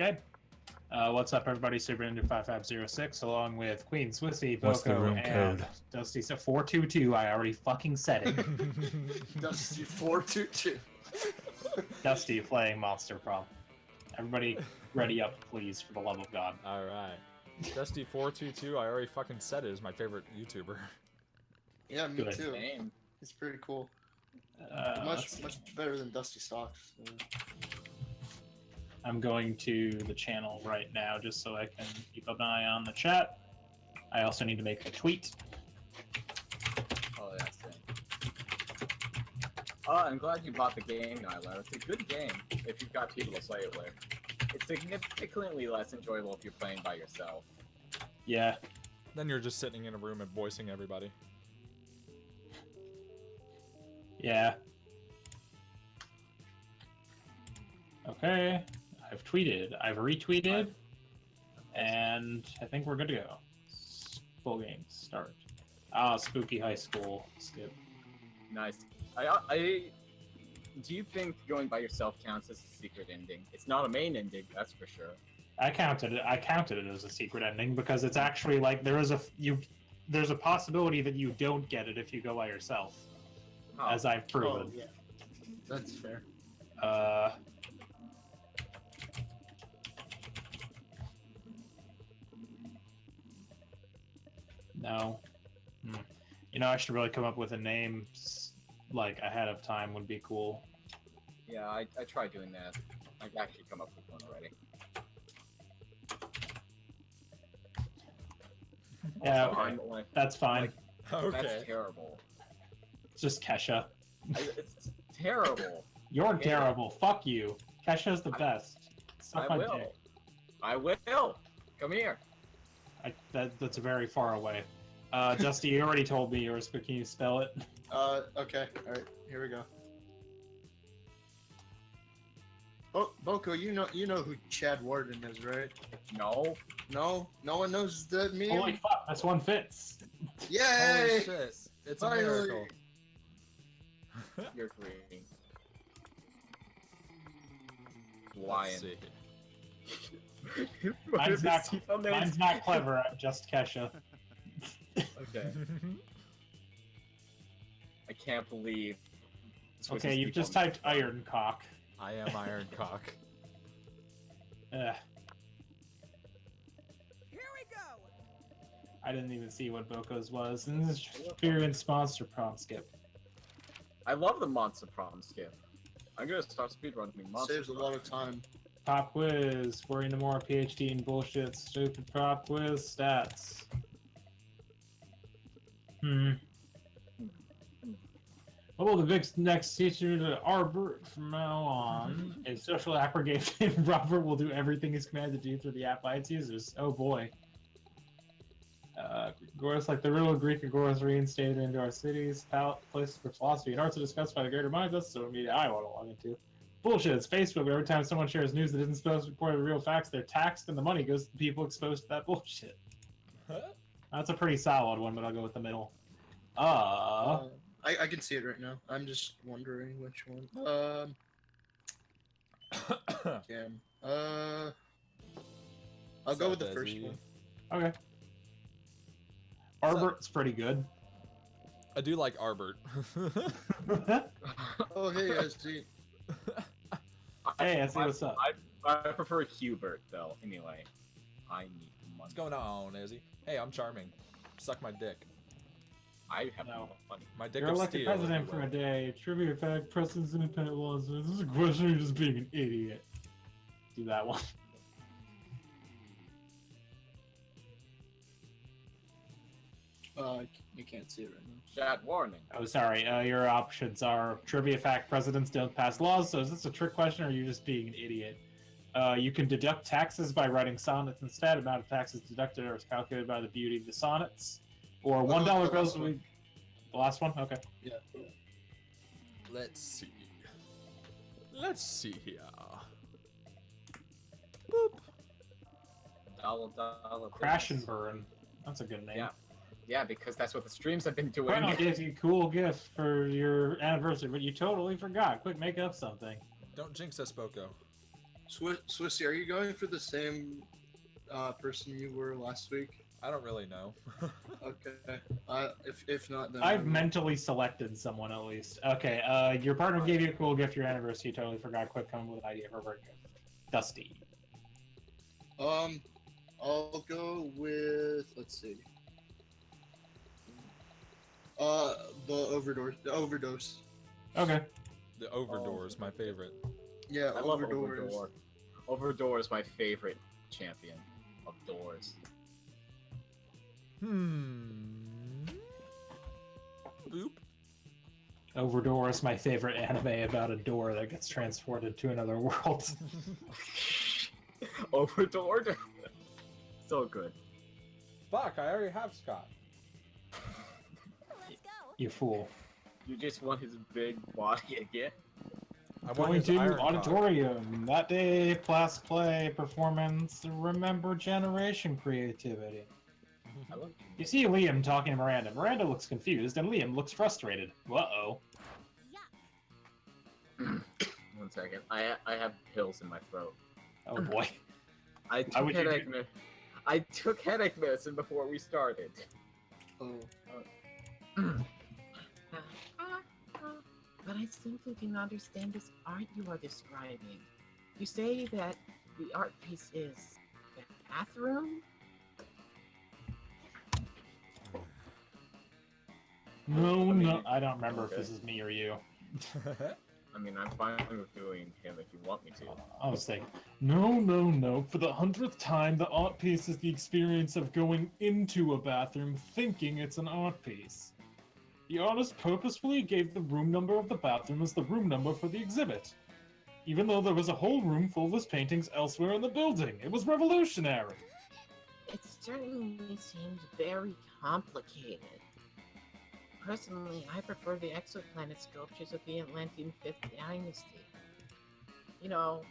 Okay. What's up, everybody? superninja5506, along with QueenSwissy, What's the Boco, room and code? DustySox. 422. I already fucking said it. Dusty 422. Dusty playing Monster Prom. Everybody, ready up, please, for the love of God. Alright. Dusty422, I already fucking said it, is my favorite YouTuber. Yeah, me Good. too. Name. It's pretty cool. Let's- Much better than DustySox. I'm going to the channel right now just so I can keep an eye on the chat. I also need to make a tweet. Oh, that's it. I'm glad you bought the game, Nyla. It's a good game if you've got people to play it with. It's significantly less enjoyable if you're playing by yourself. Yeah. Then you're just sitting in a room and voicing everybody. Yeah. Okay. I've tweeted. I've retweeted. And I think we're good to go. Full game start. Ah, spooky high school. Skip. Nice. Do you think going by yourself counts as a secret ending? It's not a main ending, that's for sure. I counted it as a secret ending because it's actually like there's a possibility that you don't get it if you go by yourself. Oh. As I've proven. Oh, yeah. That's fair. No. You know, I should really come up with a name like ahead of time would be cool. Yeah, I tried doing that. I've actually come up with one already. Yeah, Also, okay. like, That's fine. Okay. That's terrible. It's just Kesha. It's terrible. You're Yeah. terrible. Fuck you. Kesha's the best. Suck I my will. dick. I will. Come here. That's very far away. Dusty, you already told me yours, but can you spell it? Okay. Alright, here we go. Oh, Boco, you know who Chad Warden is, right? No. No? No one knows the meme? Holy fuck, this one fits. Yay! Holy shit. It's a Finally. miracle. You're green. Let's Lion. see. Mine's not clever, I'm just Kesha. Okay. I can't believe. Okay, you've just typed iron cock. I am Iron Cock. Ugh. Here we go. I didn't even see what Boco's was. And this is experienced monster prom skip. I love the Monster Prom skip. I'm gonna start speedrunning Monster Saves a lot of time. Pop quiz. Worry no more. PhD in bullshit. Stupid pop quiz. Stats. What will the big next teacher to Arbor from now on? A social aggregation. Robert will do everything he's commanded to do through the app by its users. Oh boy. Agorist like the real Greek Agorist reinstated into our cities, places for philosophy and arts are discussed by the greater minds. That's the social media I want to log into. Bullshit, it's Facebook, but every time someone shares news that isn't supposed to report the real facts, they're taxed and the money goes to the people exposed to that bullshit. That's a pretty solid one, but I'll go with the middle. I can see it right now. I'm just wondering which one. Damn. I'll go with the first one. Okay. Arbert's pretty good. I do like Arbert. Oh, hey, I see. Hey, I see what's up. I prefer Hubert though. Anyway, I need money. What's going on, Izzy? Hey, I'm charming. Suck my dick. I have No. no money. My dick You're of elected steel. president for a day. Trivia fact, president's independent laws. This is a question, you're just being an idiot. Do that one. You can't see it right now. Chat warning. Oh, sorry. Your options are trivia fact, presidents don't pass laws. So is this a trick question or are you just being an idiot? You can deduct taxes by writing sonnets instead. Amount of taxes deducted are calculated by the beauty of the sonnets. Or $1 bills. The last one? Okay. Yeah. Let's see. Let's see here. Boop. Dollar. Crash and burn. That's a good name. Yeah. Yeah, because that's what the streams have been doing. Colonel gives you a cool gift for your anniversary, but you totally forgot. Quick, make up something. Don't jinx us, Boco. Swissy, are you going for the same person you were last week? I don't really know. Okay. If not, then I've mentally selected someone at least. Okay, your partner gave you a cool gift for your anniversary. You totally forgot. Quick, come up with an idea for a birthday gift. Dusty. I'll go with, let's see. The overdose. Okay. The Overdoor's my favorite. Yeah, I love overdose. Overdoor. Overdoor is my favorite champion of doors. Oop. Overdoor is my favorite anime about a door that gets transported to another world. Overdoor? So good. Fuck, I already have Scott. You fool. You just want his big body again? I want Going his to iron cock. auditorium. That day, class play, performance, remember generation creativity. I love You see Liam talking to Miranda. Miranda looks confused, and Liam looks frustrated. Uh-oh. One second. I have pills in my throat. Oh boy. I took headache medicine before we started. Oh. But I simply do not understand this art you are describing. You say that the art piece is the bathroom? No, I don't remember if this is me or you. I mean, I'm fine with doing him if you want me to. I was thinking, no. For the 100th time, the art piece is the experience of going into a bathroom thinking it's an art piece. The artist purposefully gave the room number of the bathroom as the room number for the exhibit, even though there was a whole room full of his paintings elsewhere in the building. It was revolutionary. It certainly seems very complicated. Personally, I prefer the exoplanet sculptures of the Atlantean 5th Dynasty. You know,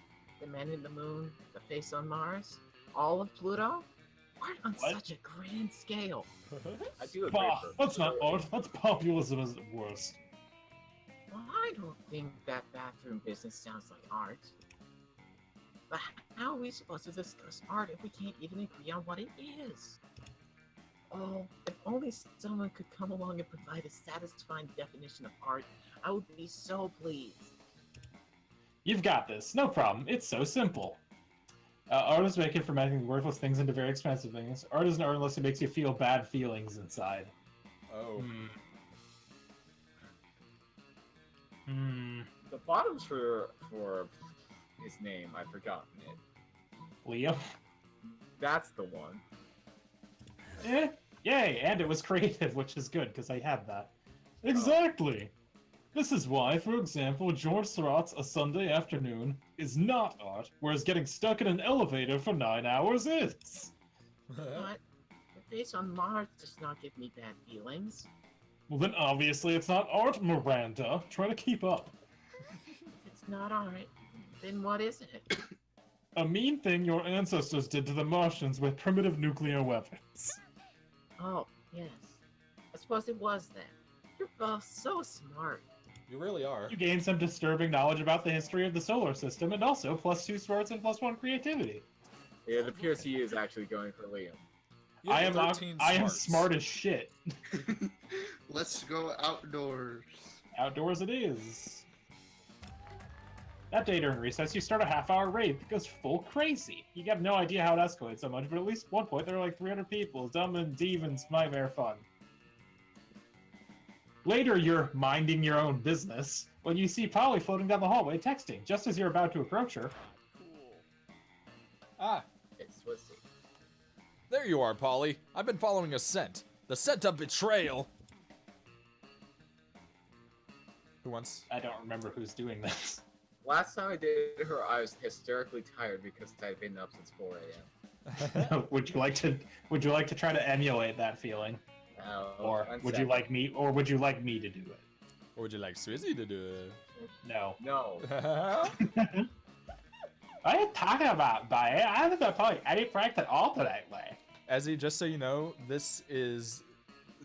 the men in the moon, the face on Mars, all of Pluto? Art on What? such a grand scale. I do agree. Bah, that's not art, that's populism at its worst. Well, I don't think that bathroom business sounds like art. But how are we supposed to discuss art if we can't even agree on what it is? Oh, if only someone could come along and provide a satisfying definition of art, I would be so pleased. You've got this, no problem, it's so simple. Art is making from making worthless things into very expensive things. Art isn't art unless it makes you feel bad feelings inside. Oh. The bottoms for his name, I've forgotten it. Liam? That's the one. Yay, and it was creative, which is good, because I had that. Exactly! This is why, for example, George Seurat's A Sunday Afternoon is not art, whereas getting stuck in an elevator for 9 hours is. But the face on Mars does not give me bad feelings. Well then obviously it's not art, Miranda. Try to keep up. If it's not art, then what is it? A mean thing your ancestors did to the Martians with primitive nuclear weapons. Oh, yes. I suppose it was then. You're both so smart. You really are. You gain some disturbing knowledge about the history of the solar system, and also +2 smarts and +1 creativity. It appears he is actually going for Liam. You I have am 13 I am smarts. smart as shit. Let's go outdoors. Outdoors it is. That day during recess, you start a half-hour raid that goes full crazy. You have no idea how it escalates so much, but at least at one point there were like 300 people. Dumb and Devon's nightmare fun. Later, you're minding your own business when you see Polly floating down the hallway texting. Just as you're about to approach her, Ah, It's Swissy. there you are, Polly. I've been following a scent. The scent of betrayal. Who wants? I don't remember who's doing this. Last time I did her, I was hysterically tired because I'd been up since 4 a.m. Would you like to try to emulate that feeling, or would you like me to do it? Or would you like Swissy to do it? No. No. What are you talking about, buddy? I haven't been playing any pranks at all today, way. Ezzy, just so you know, this is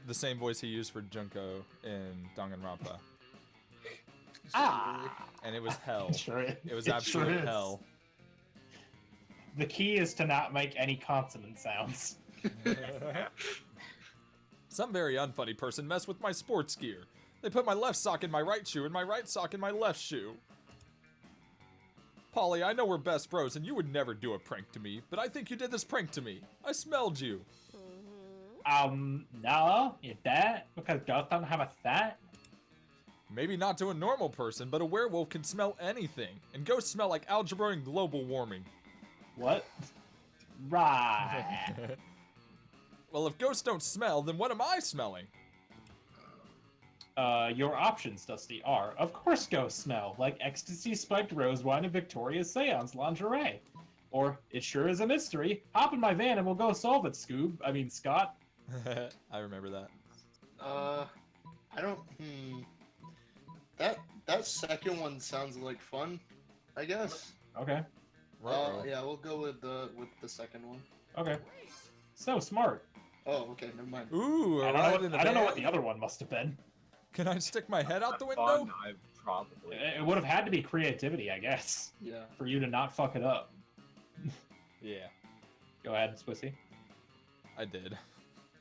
the same voice he used for Junko in Danganronpa. Ah. And it was hell. Sure. It was It absolute sure is. hell. The key is to not make any consonant sounds. Some very unfunny person messed with my sports gear. They put my left sock in my right shoe and my right sock in my left shoe. Polly, I know we're best bros and you would never do a prank to me, but I think you did this prank to me. I smelled you. No, you did? Because ghosts don't have a scent? Maybe not to a normal person, but a werewolf can smell anything, and ghosts smell like algebra and global warming. What? Right. Well, if ghosts don't smell, then what am I smelling? Your options, Dusty, are, of course ghosts smell, like ecstasy, spiked rose wine, and Victoria's Seance lingerie. Or, it sure is a mystery. Hop in my van and we'll go solve it, Scott. I remember that. I don't, That second one sounds like fun, I guess. Okay. Yeah, we'll go with the second one. Okay. So smart. Oh, okay, never mind. Ooh, I don't know what the other one must have been. Can I stick my head out the window? Fun, I probably. It would have had to be creativity, I guess, Yeah. for you to not fuck it up. Yeah, Go ahead, Swissy. I did.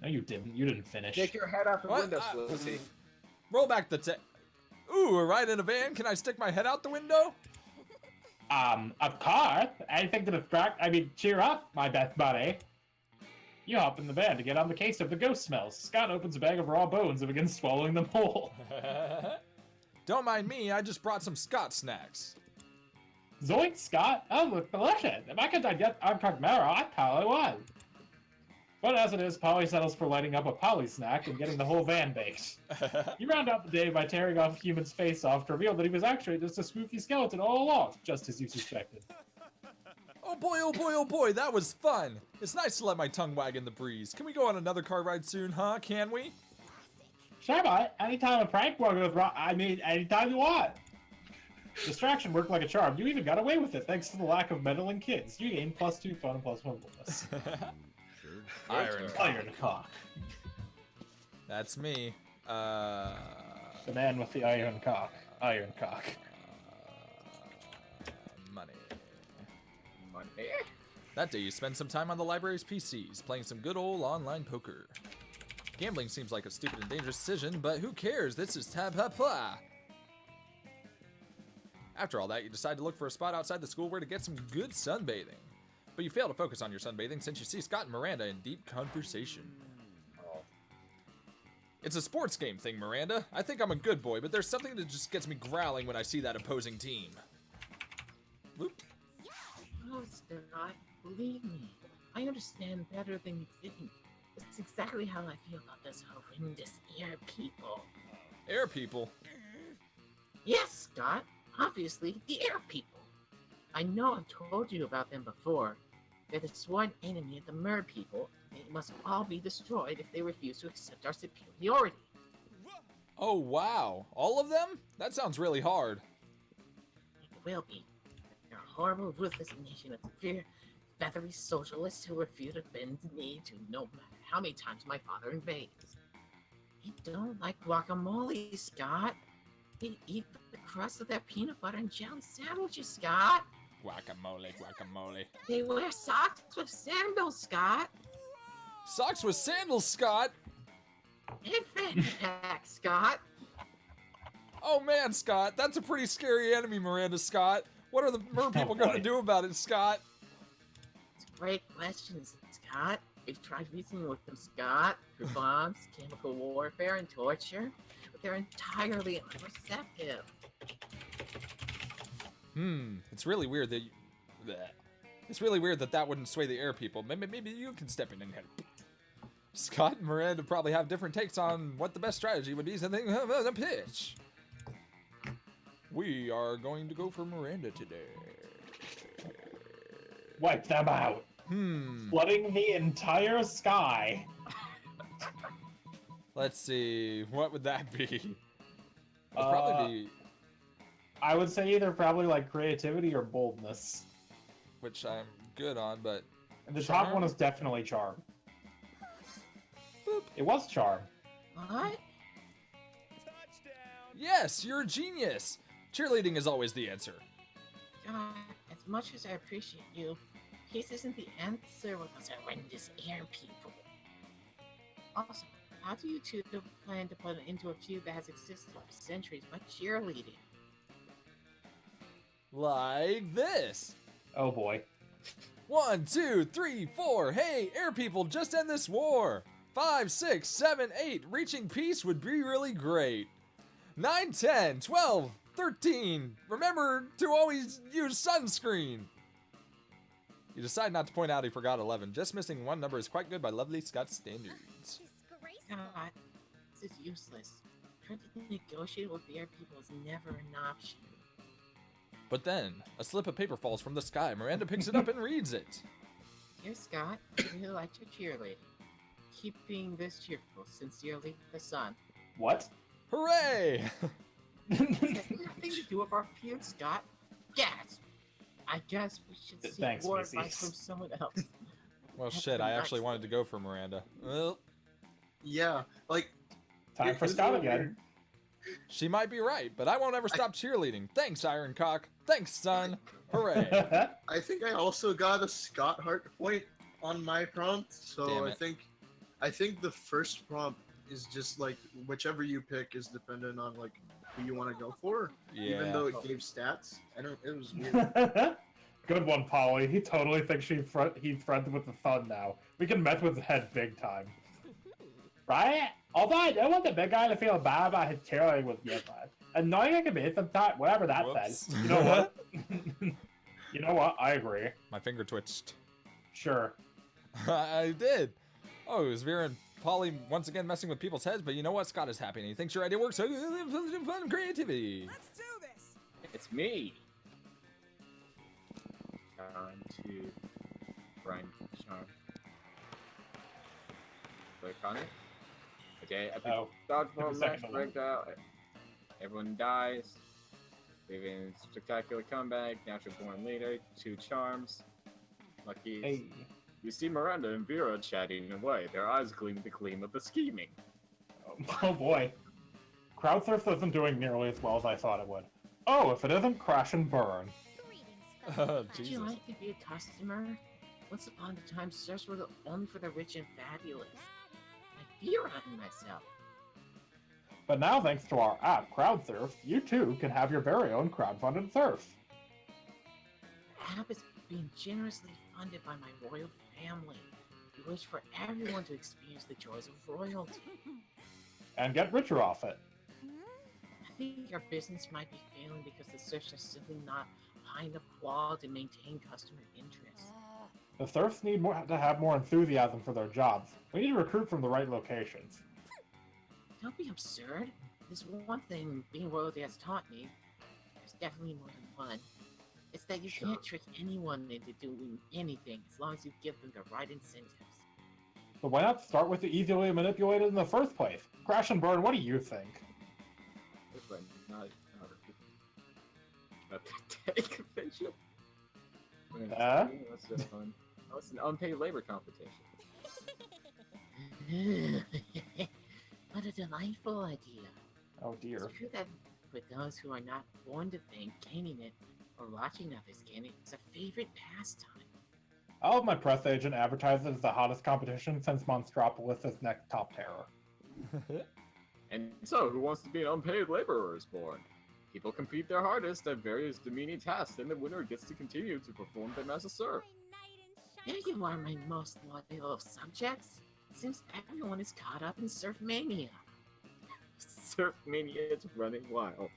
No, you didn't. You didn't finish. Take your head out the What? window, Swissy. Roll back the Ooh, a ride in a van? Can I stick my head out the window? Of course. Anything to distract. Cheer up, my best buddy. You hop in the van to get on the case of the ghost smells. Scott opens a bag of raw bones and begins swallowing them whole. Don't mind me, I just brought some Scott snacks. Zoink, Scott. Oh, look delicious. If I could digest uncooked marrow, I probably would. But as it is, Polly settles for lighting up a Polly snack and getting the whole van baked. You round out the day by tearing off a human's face off to reveal that he was actually just a spooky skeleton all along, just as you suspected. Oh boy, that was fun. It's nice to let my tongue wag in the breeze. Can we go on another car ride soon, huh? Can we? Sure, but anytime a prank one goes wrong, anytime you want. Distraction worked like a charm. You even got away with it thanks to the lack of meddling kids. You gained +2 fun and +1 bonus. Iron cock. That's me. The man with the iron cock. Iron cock. Money. Money. That day you spend some time on the library's PCs, playing some good old online poker. Gambling seems like a stupid and dangerous decision, but who cares? This is tab-ha-pla. After all that, you decide to look for a spot outside the school where to get some good sunbathing. But you fail to focus on your sunbathing since you see Scott and Miranda in deep conversation. Oh. It's a sports game thing, Miranda. I think I'm a good boy, but there's something that just gets me growling when I see that opposing team. Whoop. Oh, Scott, believe me, I understand better than you think. It's exactly how I feel about this horrendous air people. Air people? Yes, Scott, obviously, the air people. I know I've told you about them before. They're the sworn enemy of the mer people, and they must all be destroyed if they refuse to accept our superiority. Oh, wow. All of them? That sounds really hard. It will be. They're a horrible, ruthless nation of feathery socialists who refuse to bend the knee to no matter how many times my father invades. They don't like guacamole, Scott. They eat the crust of their peanut butter and jelly sandwiches, Scott. Guacamole. They wear socks with sandals, Scott. Socks with sandals, Scott? And fanny packs, Scott. Oh man, Scott, that's a pretty scary enemy, Miranda, Scott. What are the mer people gonna do about it, Scott? It's a great question, Scott. We've tried reasoning with them, Scott, through bombs, chemical warfare, and torture, but they're entirely unreceptive. It's really weird that It's really weird that wouldn't sway the air people. Maybe you can step in and help. Scott and Miranda probably have different takes on what the best strategy would be, so they have a pitch. We are going to go for Miranda today. Wipe them out. Flooding the entire sky. Let's see. What would that be? It'd probably be... I would say either probably like creativity or boldness. Which I'm good on, but... And the Charm? top one is definitely charm. Boop. It was charm. What? Yes, you're a genius! Cheerleading is always the answer. God, as much as I appreciate you, Peace isn't the answer with those horrendous air people. Also, how do you two plan to put an end to a feud that has existed for centuries by cheerleading? Like this. Oh boy. 1, 2, 3, 4. Hey, air people, just end this war. 5, 6, 7, 8. Reaching peace would be really great. 9, 10, 12, 13. Remember to always use sunscreen. You decide not to point out he forgot 11. Just missing one number is quite good by lovely Scott's standards. God, this is useless. Trying to negotiate with the air people is never an option. But then, a slip of paper falls from the sky. Miranda picks it up and reads it. Dear Scott, I really liked your cheerleading. Keep being this cheerful. Sincerely, the Sun. What? Hooray! This has nothing to do with our feud, Scott. Gasp! I guess we should seek Thanks, more Missy. advice from someone else. Well, shit, I actually wanted to go for Miranda. Well, Yeah, like Time for here's Scott the again. weird- she might be right, but I won't ever stop cheerleading. Thanks, Ironcock. Thanks, son. Hooray. I think I also got a Scott Hart point on my prompt, so Damn I it. think the first prompt is just like whichever you pick is dependent on like who you want to go for. Yeah. Even though it gave stats, it was weird. Good one, Polly. He totally thinks he's friends with the Sun now. We can mess with his head big time. Right? Although I don't want the big guy to feel bad about his cheerleading with me, but annoying it can be sometimes, whatever that Whoops. says. You know what? You know what? I agree. My finger twitched. Sure. I did. Oh, it was Vera and Polly once again messing with people's heads, but you know what? Scott is happy and he thinks your idea works. So fun creativity. Let's do this. It's me. Time to grind charm. Click on it. Okay, epic Oh. dodgeball Give a match second. breaks out. Everyone dies. Leaving spectacular comeback. Natural born leader. 2 charms. Lucky. Hey. You see Miranda and Vera chatting away. Their eyes gleam the gleam of the scheming. Oh boy. Crowd surf isn't doing nearly as well as I thought it would. Oh, if it isn't Crash and Burn. Oh, Would you Jesus. like to be a customer? Once upon a time, surfs were only for the rich and fabulous. Like Vera and myself. But now, thanks to our app, CrowdSurf, you too can have your very own crowdfunded surf. The app is being generously funded by my royal family. We wish for everyone to experience the joys of royalty. And get richer off it. I think our business might be failing because the surfs are simply not high enough quality to maintain customer interest. The surfs need to have more enthusiasm for their jobs. We need to recruit from the right locations. Don't be absurd. There's one thing being royalty has taught me. There's definitely more than one. It's that you Sure. can't trick anyone into doing anything as long as you give them the right incentives. But why not start with the easily manipulated in the first place? Crash and Burn, what do you think? This one, not a pathetic official. What's this one? Oh, it's an unpaid labor competition. What a delightful idea. Oh dear. It's true that for those who are not born to think, gaining it or watching others gain it is a favorite pastime. I'll have my press agent advertise it as the hottest competition since Monstropolis is next top terror. And so, who wants to be an unpaid laborer is born? People compete their hardest at various demeaning tasks, and the winner gets to continue to perform them as a serf. There you are, my most loyal of subjects. Seems everyone is caught up in surf mania. Surf mania is running wild.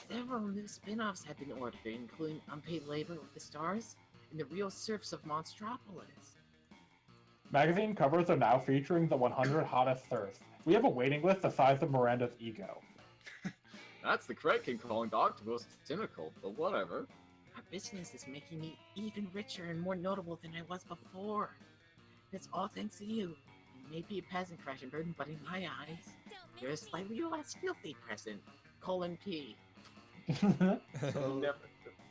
Several new spin-offs have been ordered, including Unpaid Labor with the Stars and The Real Surfs of Monstropolis. Magazine covers are now featuring the 100 hottest surfs. We have a waiting list the size of Miranda's ego. That's the Kraken calling the octopus cynical, but whatever. Our business is making me even richer and more notable than I was before. It's all thanks to you. You may be a peasant, Crash and Burden, but in my eyes, you're a slightly less filthy peasant. P. Never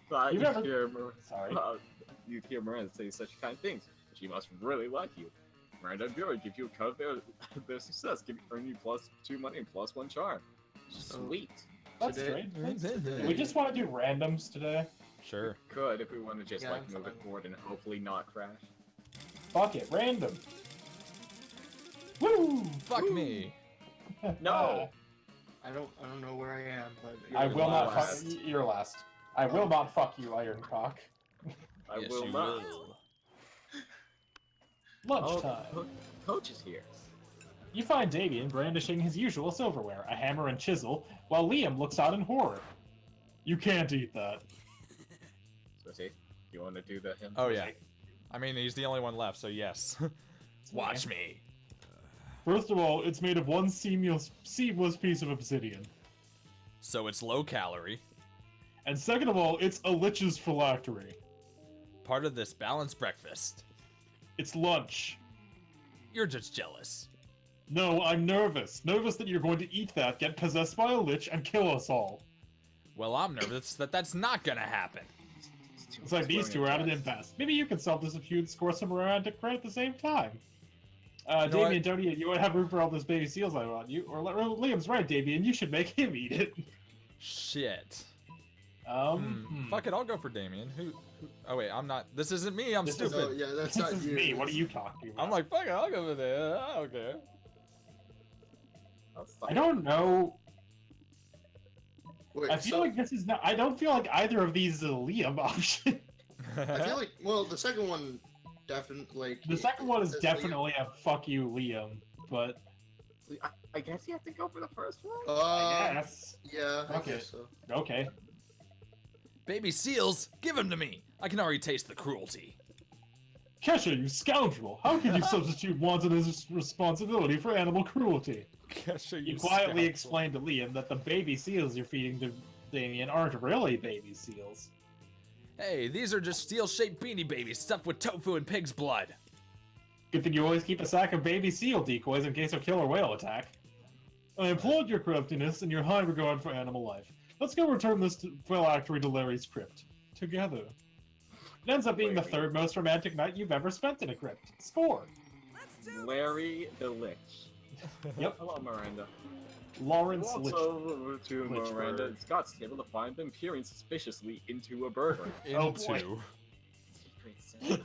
thought You you'd never- hear Sorry. you'd hear Miranda say such kind things. She must really like you. Miranda and Vera give you a cut of their success, earn you +2 money and +1 charm. Sweet. That's Today- strange. We just want to do randoms today. Sure. Could if we want to just Yeah, like move fine. it forward and hopefully not crash. Fuck it, random. Woo! Fuck me. No. I don't know where I am, but I You're will not fuck. last. You're last. I will not fuck you, Ironcock. I Yes, will you not. will. Lunchtime. Coach is here. You find Damien brandishing his usual silverware, a hammer and chisel, while Liam looks on in horror. You can't eat that. Swissy, you want to do the him? Oh yeah. I mean, he's the only one left, so yes. Watch me. First of all, it's made of one seamless piece of obsidian. So it's low calorie. And second of all, it's a lich's phylactery. Part of this balanced breakfast. It's lunch. You're just jealous. No, I'm nervous. Nervous that you're going to eat that, get possessed by a lich, and kill us all. Well, I'm nervous that that's not gonna happen. It's like these two are at an impasse. Maybe you can solve this dispute and score some romantic credit at the same time. know Damien, what? don't eat it. You won't have room for all those baby seals I want. You or Liam's right, Damien. You should make him eat it. Shit. Fuck Fuck it, I'll go for Damien. Who? Oh wait, I'm not. This isn't me. I'm This is- stupid. Oh, yeah, that's This not is you. me. What are you talking about? I'm like, fuck it, I'll go for that. I don't care. I don't know. Wait, I feel like this is not. I don't feel like either of these is a Liam option. I feel like, well, the second one definitely, like... The second one is it's like- definitely a fuck you, Liam. But I guess you have to go for the first one. I guess. Yeah, I Okay. guess so. Okay. Baby seals, give them to me. I can already taste the cruelty. Kesha, you scoundrel! How can you substitute wanton's responsibility for animal cruelty? You quietly explained to Liam that the baby seals you're feeding to Damien aren't really baby seals. Hey, these are just steel-shaped beanie babies stuffed with tofu and pig's blood. Good thing you always keep a sack of baby seal decoys in case a killer whale attack. I applaud your craftiness and your high regard for animal life. Let's go return this phylactery to Larry's crypt. Together. It ends up being the third most romantic night you've ever spent in a crypt. Score! Larry the Lich. Yep. Hello, Miranda. Lawrence Walks Lich. over to Lichberg. Miranda at Scott's table to find them peering suspiciously into a burger. Oh, boy. Into. Secret sauce.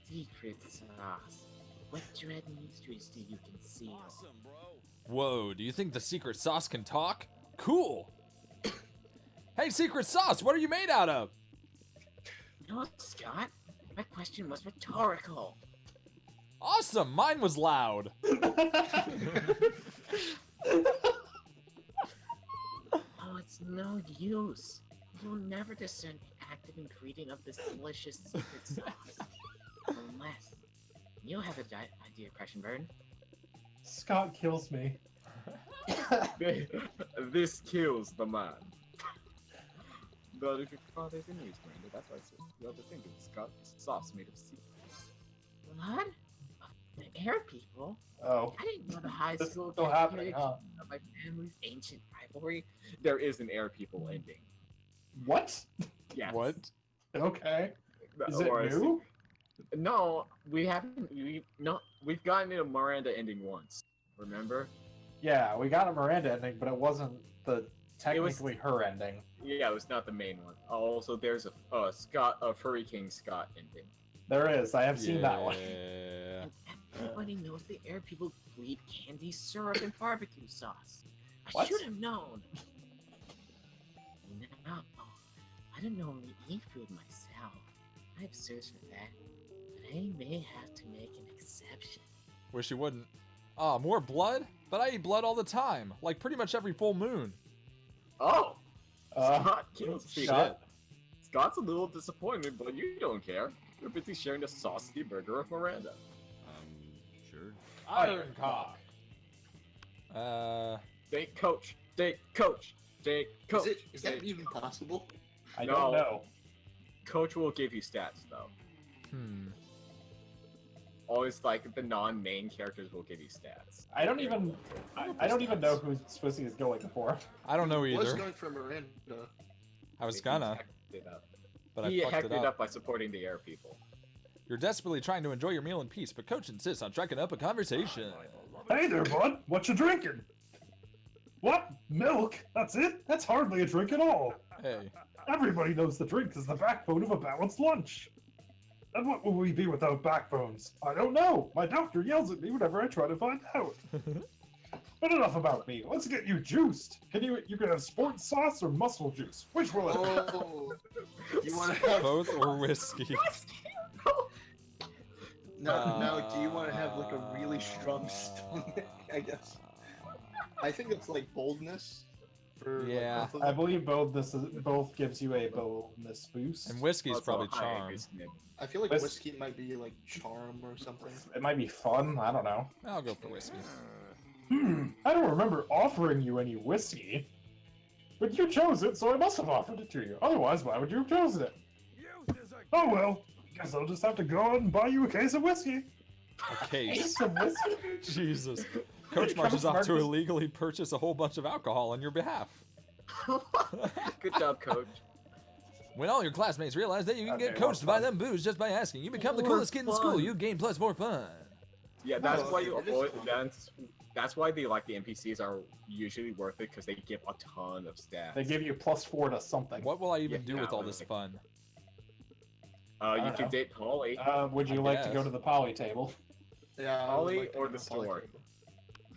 Secret sauce. What dread mysteries do you conceal? Whoa, do you think the secret sauce can talk? Cool! Hey, secret sauce, what are you made out of? No, Scott. My question was rhetorical. Awesome, mine was loud. Oh, it's no use. You'll never discern the active ingredient of this delicious secret sauce. Unless you have an idea, Crescenburn. Scott kills me. This kills the man. But if your father's enemies, Miranda, that's why the other thing is Scott sauce made of secrets. What? The air people? Oh. I didn't know the high This is school still happening, cafeteria huh? of my family's ancient rivalry. There is an air people ending. What? Yes. What? Okay. Is it Or a new? No, we haven't. We've gotten a Miranda ending once. Remember? Yeah, we got a Miranda ending, but it wasn't the technically her ending. Yeah, it was not the main one. Also, there's a Furry King Scott ending. There is. I have seen that one. Yeah. And everybody knows the air people bleed candy syrup and barbecue sauce. I What? should have known. No, I don't normally eat food myself. I have searched for that, but I may have to make an exception. Wish you wouldn't. Ah, more blood? But I eat blood all the time, like pretty much every full moon. Oh, Scott kills shit. people. Scott's a little disappointed, but you don't care. You're busy sharing the saucy burger with Miranda. Sure. Ironcock. Steak coach, steak coach, steak coach. Is that steak- even possible? I No. don't know. Coach will give you stats though. Always like the non-main characters will give you stats. I don't even. I don't even know who Swissy is going for. I don't know Was either. going for Miranda. I was He gonna, hacked it up. but He I fucked hacked it up. by supporting the air people. You're desperately trying to enjoy your meal in peace, but Coach insists on striking up a conversation. Hey there, bud. What you drinking? What? Milk? That's it? That's hardly a drink at all. Hey, Everybody knows the drink is the backbone of a balanced lunch. And what will we be without backbones? I don't know. My doctor yells at me whenever I try to find out. But enough about me. Let's get you juiced. You can have sports sauce or muscle juice. Which will it be? Oh, you want to have Both or whiskey? now? Do you want to have like a really strong stomach? I guess. I think it's like boldness. For Yeah. like, both of I them. believe both gives you a boldness boost. And whiskey's Also probably high charm. Angus nib. I feel like Whis- whiskey might be like charm or something. It might be fun. I don't know. I'll go for whiskey. I don't remember offering you any whiskey. But you chose it, so I must have offered it to you. Otherwise, why would you have chosen it? Oh well. Guess I'll just have to go out and buy you a case of whiskey. A case. Case of whiskey? Jesus. Coach marches off to illegally purchase a whole bunch of alcohol on your behalf. Good job, coach. When all your classmates realize that you can get Okay, coached more by them booze just by asking, you become the More coolest kid in school. fun. You gain plus more fun. Yeah, that's Oh, why okay, you it is avoid. fun. That's why the NPCs are usually worth it because they give a ton of stats. They give you +4 to something. What will I even do Yeah, with all this really. fun? You don't can know. date Polly. Would you I like to go guess. to the poly table? Yeah. I would Polly like to or go the to poly store? table.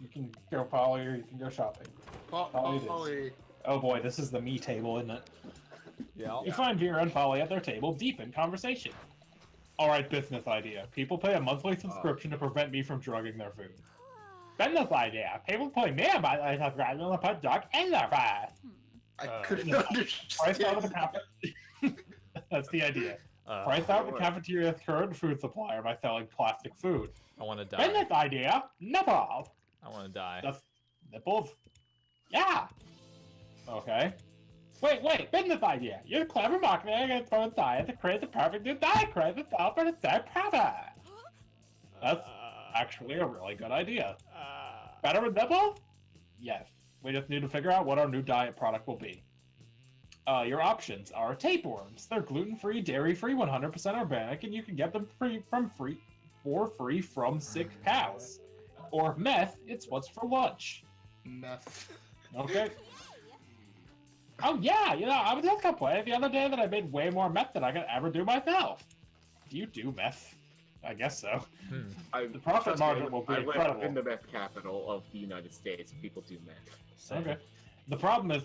You can go poly or you can go shopping. Poly it is. Poly. Oh boy, this is the me table, isn't it? Yeah. You find Vera and Polly at their table, deep in conversation. Alright, business idea. People pay a monthly subscription to prevent me from drugging their food. Business idea. People pay me a monthly subscription to put drug in their food. I Uh, couldn't Price out of the understand. That's the idea. Price out the Lord. cafeteria's current food supplier by selling plastic food. I want to die. Business idea. Nipple. I want to die. That's nipples. Yeah. Okay. Wait, business idea. Use clever marketing and phone science to create the perfect new diet craze and sell for the same profit. That's actually a really good idea. Better with nipples? Yes. We just need to figure out what our new diet product will be. Your options are tapeworms. They're gluten-free, dairy-free, 100% organic, and you can get them for free from sick cows. Or meth, it's what's for lunch. Meth. Okay. Oh yeah, I was just complaining the other day that I made way more meth than I could ever do myself. Do you do meth? I guess so. The profit Trust me, margin will be I live incredible. in the meth capital of the United States. People do meth. Okay. The problem is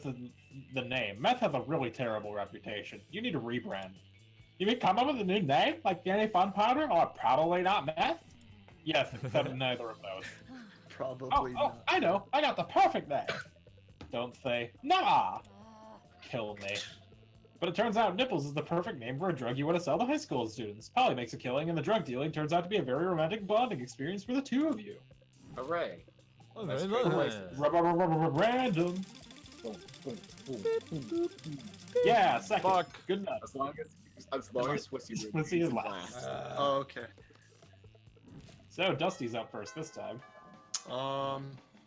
the name. Meth has a really terrible reputation. You need to rebrand. You mean come up with a new name, like Danny Fun Powder, or probably not meth? Yes, except neither of those. Probably Oh, not. I know. I got the perfect name. Don't say, nah. Kill me. But it turns out Nipples is the perfect name for a drug you want to sell to high school students. Polly makes a killing, and the drug dealing turns out to be a very romantic bonding experience for the two of you. Hooray! That's Random. Boom, boom, boom. Yeah, second. Fuck. Good enough. As long as Swissy Swissy is last. Oh, okay. So Dusty's up first this time.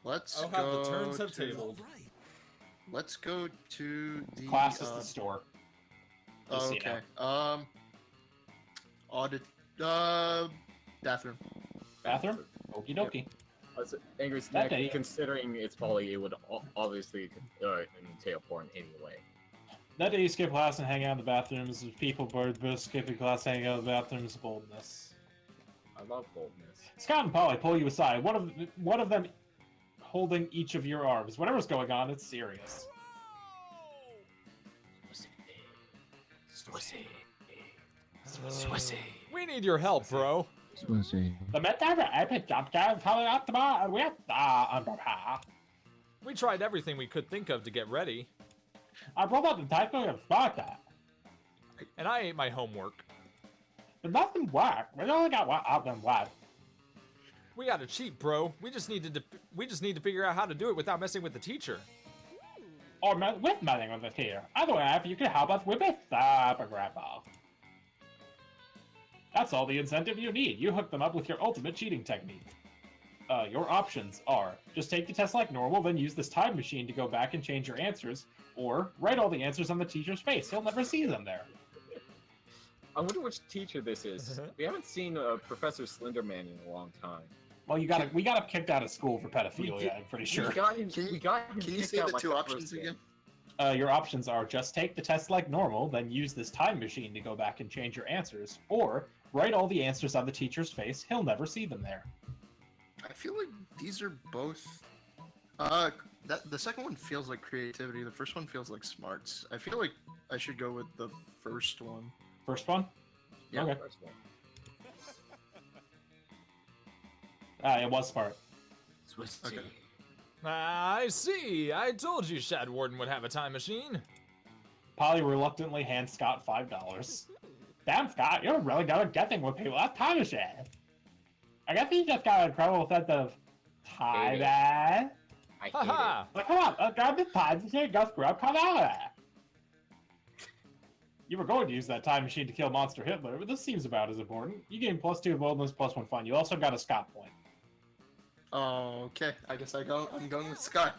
Let's I'll go. have the turns have to- tabled. Let's go to the Class is the store. Just Oh, so you okay. know. Audit. Bathroom. Bathroom? Okie dokie. Angry That Snack, day- considering it's Polly, it would obviously entail porn anyway. That day you skip class and hang out in the bathrooms. People both skipping class, hanging out in the bathrooms. Boldness. I love boldness. Scott and Polly pull you aside. One of them holding each of your arms. Whatever's going on, it's serious. Swissy. We need your help, bro. The Metaver Epic Jump Guys telling out tomorrow with underpower. We tried everything we could think of to get ready, I brought out the typo of Sparta. and I ate my homework. But nothing worked. We only got one of them left. We gotta cheat, bro. We just need to figure out how to do it without messing with the teacher. Or with nothing with this here. Either way, if you can help us with this, Grandpa. That's all the incentive you need. You hook them up with your ultimate cheating technique. Your options are, just take the test like normal, then use this time machine to go back and change your answers, or write all the answers on the teacher's face. He'll never see them there. I wonder which teacher this is. We haven't seen Professor Slenderman in a long time. Well, we got him kicked out of school for pedophilia, I'm pretty sure. We got him Can you kicked say out the like two the options first game. again? Your options are just take the test like normal, then use this time machine to go back and change your answers, or write all the answers on the teacher's face. He'll never see them there. I feel like these are both. The second one feels like creativity. The first one feels like smarts. I feel like I should go with the first one. First one? Yeah. Okay. First one. It was smart. Swissy. Okay. I see. I told you Shad Warden would have a time machine. Polly reluctantly hands Scott $5. Damn, Scott, you're really good at getting with people. That's time machine. I guess you just got an incredible sense of time, man. I hate Haha. Like, come on, grab this time machine, go screw up, come out of there. You were going to use that time machine to kill Monster Hitler, but this seems about as important. You gain +2 boldness, +1 fun. You also got a Scott point. Okay, I guess I'm going with Scott.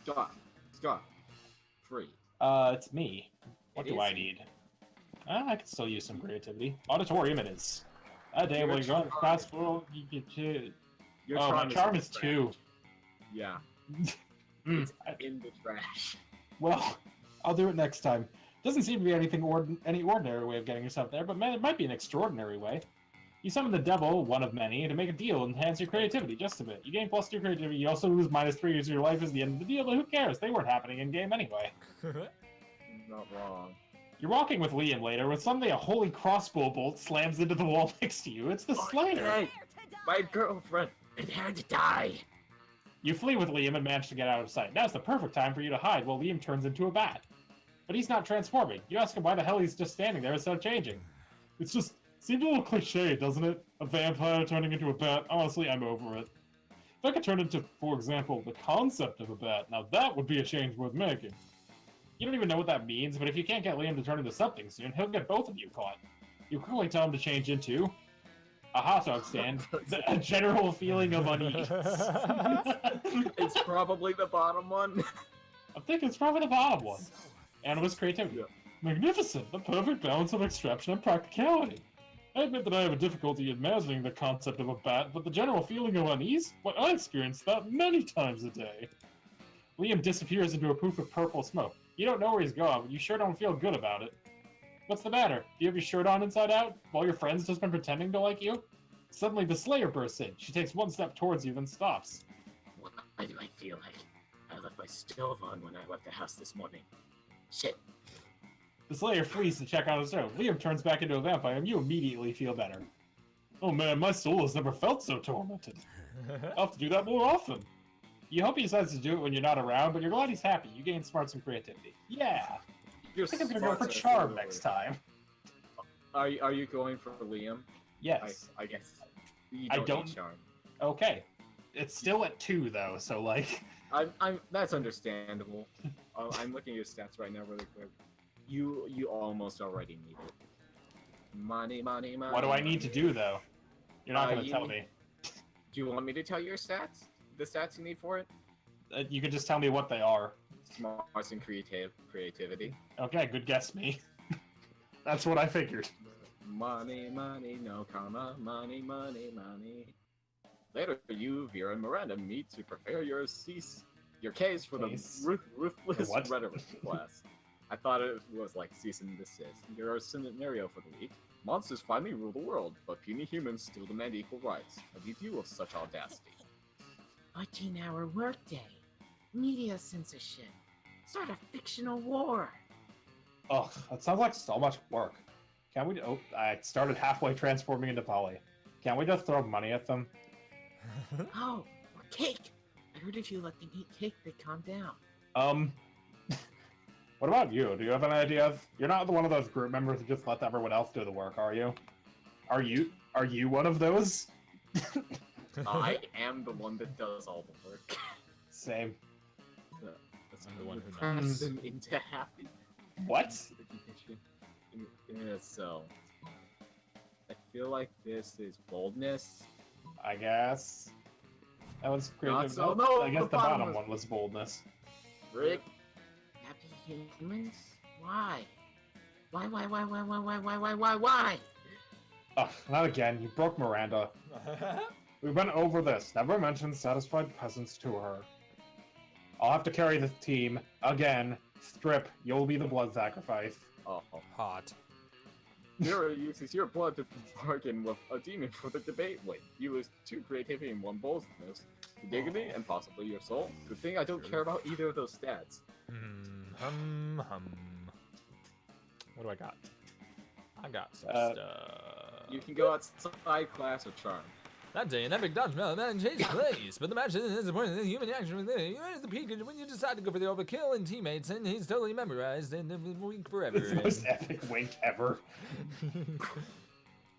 Scott. Free. It's me. What It do is I you. need? I could still use some creativity. Auditorium it is. A day Your when you go to charm- class world, you get to... Your Oh, my charm is trash. 2. Yeah. Mm, In the trash. Well, I'll do it next time. Doesn't seem to be any ordinary way of getting yourself there, but man, it might be an extraordinary way. You summon the devil, one of many, to make a deal and enhance your creativity just a bit. You gain +2 creativity, you also lose -3 years of your life as the end of the deal, but who cares? They weren't happening in-game anyway. Not wrong. You're walking with Liam later when suddenly a holy crossbow bolt slams into the wall next to you. It's the Slayer! Hey, My girlfriend. prepare to die. You flee with Liam and manage to get out of sight. Now's the perfect time for you to hide while Liam turns into a bat. But he's not transforming. You ask him why the hell he's just standing there instead of changing. It's just... seems a little cliche, doesn't it? A vampire turning into a bat. Honestly, I'm over it. If I could turn into, for example, the concept of a bat, now that would be a change worth making. You don't even know what that means, but if you can't get Liam to turn into something soon, he'll get both of you caught. You quickly tell him to change into... a hot dog stand. A general feeling of unease. It's probably the bottom one. I think it's probably the bottom one. And with creativity. Yeah. Magnificent! The perfect balance of extraction and practicality. I admit that I have a difficulty imagining the concept of a bat, but the general feeling of unease? What I experience that many times a day. Liam disappears into a poof of purple smoke. You don't know where he's going, but you sure don't feel good about it. What's the matter? Do you have your shirt on inside out? While your friend's just been pretending to like you? Suddenly the Slayer bursts in. She takes one step towards you, then stops. Why do I feel like I left my stove on when I left the house this morning? Shit. The Slayer flees to check on his stove. Liam turns back into a vampire, and you immediately feel better. Oh man, my soul has never felt so tormented. I'll have to do that more often. You hope he decides to do it when you're not around, but you're glad he's happy. You gain smarts and creativity. Yeah! You're I think I'm gonna go for smart, charm absolutely. next time. Are you going for Liam? Yes. I guess. You I don't, don't- need charm. Okay. It's still at 2, though, so like... That's understandable. I'm looking at your stats right now really quick. You almost already need it. Money. What do I need to do, though? You're not gonna you tell need- me. Do you want me to tell you your stats? The stats you need for it? You can just tell me what they are. Smarts and creativity. Okay, good guess, me. That's what I figured. Money, no comma. Money. Later, you, Vera, and Miranda meet to prepare your case for Case? the ruthless The what? rhetoric class. I thought it was like cease and desist. Your scenario for the week. Monsters finally rule the world, but puny humans still demand equal rights. How do you deal with such audacity? 14-hour workday. Media censorship. Start a fictional war. Ugh, that sounds like so much work. Can we... Oh, I started halfway transforming into Polly. Can't we just throw money at them? Oh, or cake. I heard if you let them eat cake, they calm down. What about you? Do you have an idea of... You're not one of those group members who just let everyone else do the work, are you? Are you one of those? I am the one that does all the work. Same. I'm the one who knows. Press them into happy. What? Yeah, so I feel like this is boldness. I guess. That was Not creative. so- Oh, no, I guess the the bottom bottom was- one was boldness. Rick, Happy humans? Why? Why? Ugh, not again. You broke Miranda. We went over this. Never mention satisfied peasants to her. I'll have to carry the team. Again. Strip, you'll be the blood sacrifice. Oh. Hot. Zero uses your blood to bargain with a demon for the debate win. You lose 2 creativity and 1 boldness, dignity, and possibly your soul. Good thing I don't care about either of those stats. What do I got? I got some stuff. You can go outside class or charm. That day, an epic dodge man changed place, but the match isn't disappointing. The human action was there. You at the peak when you decide to go for the overkill and teammates, and he's totally memorized and wink forever. It's the most epic wink ever.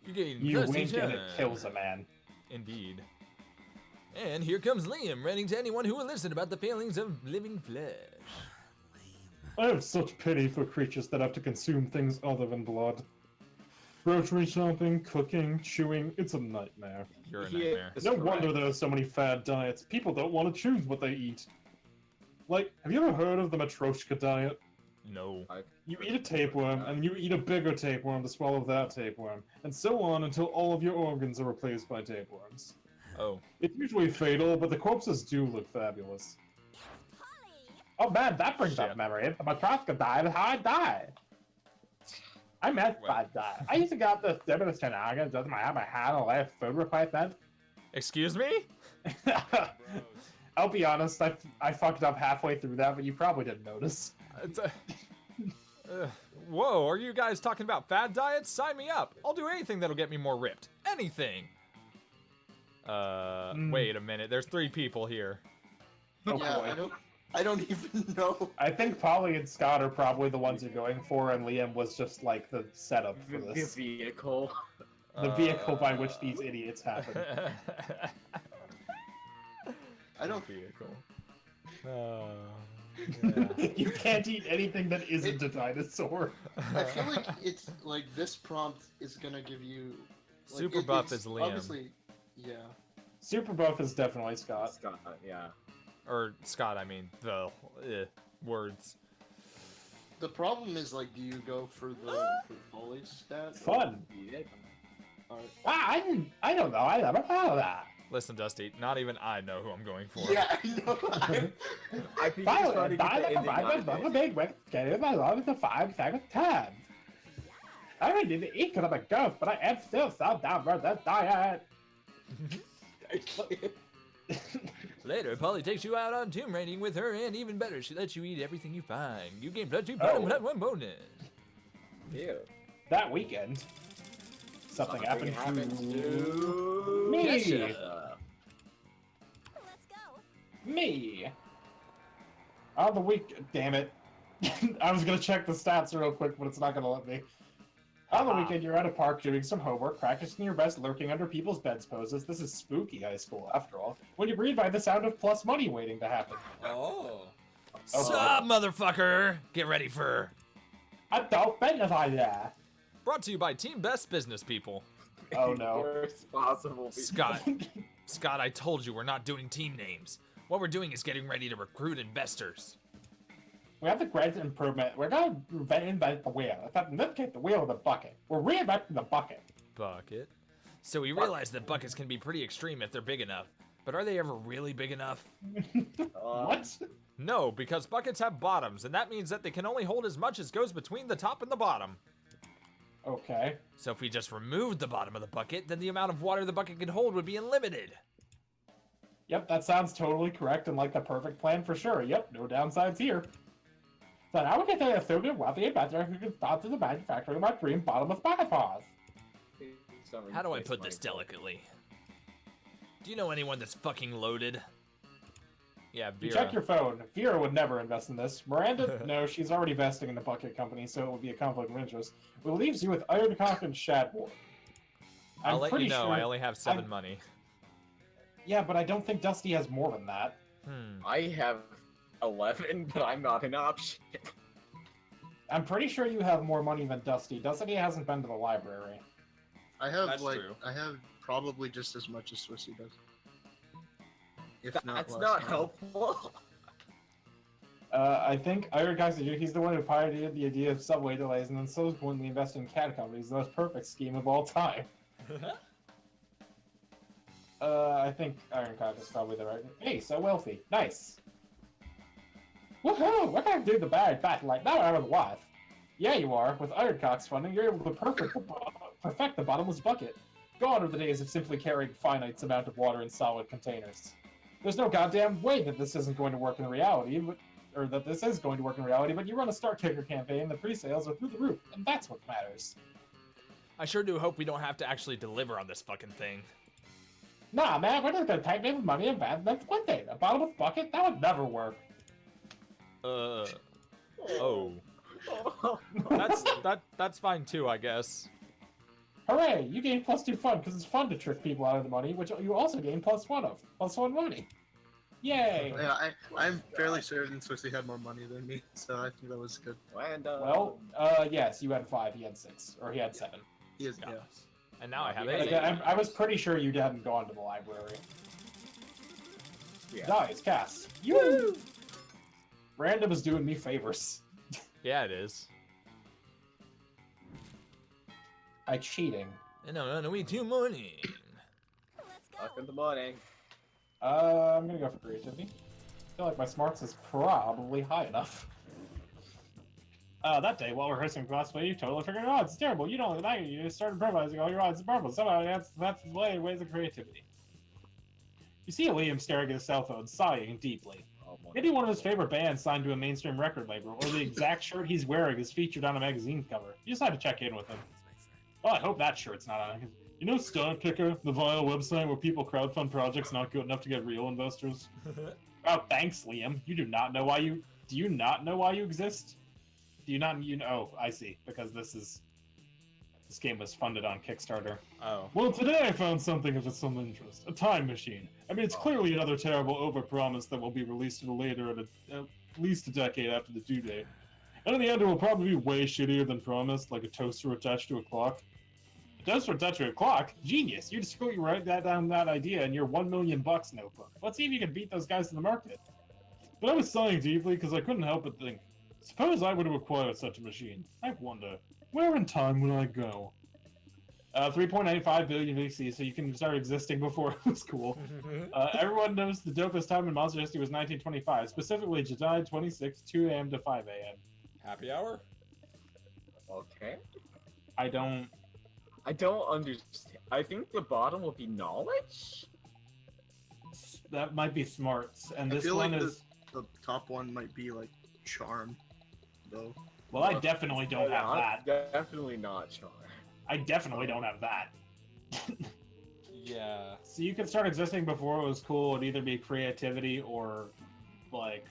You wink and it kills a man. Indeed. And here comes Liam, writing to anyone who will listen about the failings of living flesh. I have such pity for creatures that have to consume things other than blood. Grocery shopping, cooking, chewing, it's a nightmare. You're a nightmare. No wonder there are so many fad diets. People don't want to choose what they eat. Like, have you ever heard of the Matryoshka diet? No. You eat a tapeworm, and you eat a bigger tapeworm to swallow that tapeworm, and so on until all of your organs are replaced by tapeworms. Oh. It's usually fatal, but the corpses do look fabulous. Oh man, that brings up memory. The Matryoshka diet is how I died. I met bad diet. I used to get the stupidest shenanigans just I had a last food replacement. Excuse me? I'll be honest, I fucked up halfway through that, but you probably didn't notice. Whoa, are you guys talking about fad diets? Sign me up. I'll do anything that'll get me more ripped. Anything. Wait a minute. There's 3 people here. Oh, yeah, boy. I don't even know. I think Polly and Scott are probably the ones you're going for, and Liam was just like the setup for this. The vehicle. The vehicle by which these idiots happen. I don't. Vehicle. You can't eat anything that isn't a dinosaur. I feel like it's like this prompt is gonna give you. Like, Super buff is Liam. Obviously, yeah. Super buff is definitely Scott. Scott, yeah. Or Scott, I mean, the words. The problem is, like, do you go for the Polly stat? Fun. Yeah. I don't know. I never thought of that. Listen, Dusty, not even I know who I'm going for. Yeah, I know. I think he's trying to get the ending on it. big with getting my love to 5 seconds time. I don't need to eat because I'm a ghost, but I am still so down for this diet. I can't. Later, Polly takes you out on tomb raiding with her, and even better, she lets you eat everything you find. You gain +2 fun and +1 bonus. Ew. That weekend, something happened to me. Let's go. Me. On the week, damn it. I was gonna check the stats real quick, but it's not gonna let me. On the weekend, you're at a park doing some homework, practicing your best lurking under people's beds poses. This is spooky high school, after all. When you breathe by the sound of plus money waiting to happen. Oh. Sup, motherfucker? Get ready for... I don't business idea. Brought to you by Team Best Business People. Oh no. Worst possible. Scott. Scott, I told you we're not doing team names. What we're doing is getting ready to recruit investors. We have the great improvement. We're gonna reinvent the wheel. In this case, the wheel of the bucket. We're reinventing the bucket. Bucket? So we realize that buckets can be pretty extreme if they're big enough. But are they ever really big enough? What? No, because buckets have bottoms, and that means that they can only hold as much as goes between the top and the bottom. Okay. So if we just removed the bottom of the bucket, then the amount of water the bucket can hold would be unlimited. Yep, that sounds totally correct and like the perfect plan for sure. Yep, no downsides here. So now we can say a super wealthy inventor who can start to the manufacturing of my dream bottomless bucket paws. How do I put this delicately? Do you know anyone that's fucking loaded? Yeah, You Vera. check your phone. Vera would never invest in this. Miranda, no, she's already vesting in the bucket company, so it would be a conflict of interest. It leaves you with Ironcock and Shadwar. I'll let you know, sure I only have 7 money. Yeah, but I don't think Dusty has more than that. I have 11, but I'm not an option. I'm pretty sure you have more money than Dusty. Dusty hasn't been to the library. I have That's like true. I have probably just as much as Swissy does. If That's less. not helpful. I think Ironcock, he's the one who pioneered the idea of subway delays and then subsequently invested in cat companies. The most perfect scheme of all time. I think Ironcock is probably the right. Hey, so wealthy. Nice. Woohoo! We're gonna do the bad like now out of the wife. Yeah, you are. With Ironcock's funding, you're able to perfect the bottomless bucket. Gone are the days of simply carrying finite amount of water in solid containers. There's no goddamn way that this isn't going to work in reality, or that this is going to work in reality, but you run a Star Kicker campaign, the pre-sales are through the roof, and that's what matters. I sure do hope we don't have to actually deliver on this fucking thing. Nah, man, we're just gonna take maybe money and bad. That's one thing. A bottomless bucket? That would never work. Oh. Oh. That's fine too, I guess. Hooray! You gain +2 fun because it's fun to trick people out of the money, which you also gain +1 of. +1 money. Yay! Yeah, I'm fairly certain Swissy had more money than me, so I think that was good. And, Well, yes, you had 5, he had 6, or he had 7. He is, Yeah. yeah. And now I have Like, 8. I was pretty sure you hadn't gone to the library. Yeah. Nice, Cass. You. Random is doing me favors. Yeah, it is. I cheating. No, we too money. Up in the morning. I'm gonna go for creativity. I feel like my smarts is probably high enough. That day, while rehearsing cosplay, you totally figured it out. It's terrible. You don't like it. You started improvising all your odds and marbles. Somehow that's the ways of creativity. You see Liam staring at his cell phone, sighing deeply. Maybe one of his favorite bands signed to a mainstream record label, or the exact shirt he's wearing is featured on a magazine cover. You decide to check in with him. Well, I hope that shirt's not on it. You know Star Kicker, the vile website where people crowdfund projects not good enough to get real investors? Oh, thanks, Liam. You do not know why you... Do you not know why you exist? Do you not... Oh, I see. Because this game was funded on Kickstarter. Oh. Well, today I found something of some interest. A time machine. I mean, it's clearly another terrible overpromise that will be released later at least a decade after the due date. And in the end, it will probably be way shittier than promised, like a toaster attached to a clock. A toaster attached to a clock? Genius! You discreetly write down that idea in your $1 million notebook. Let's see if you can beat those guys in the market. But I was sighing deeply because I couldn't help but think, suppose I were to acquire such a machine. I wonder, where in time would I go? 3.95 billion VC, so you can start existing before it was cool. Everyone knows the dopest time in Monster History was 1925, specifically July 26, 2 a.m. to 5 a.m. Happy hour? Okay. I don't understand. I think the bottom will be knowledge? That might be smarts, and I this feel one like is... the top one might be like charm, though. Well, I definitely don't have that. Definitely not charm. I definitely don't have that. Yeah. So you can start existing before it was cool. It'd either be creativity or, like...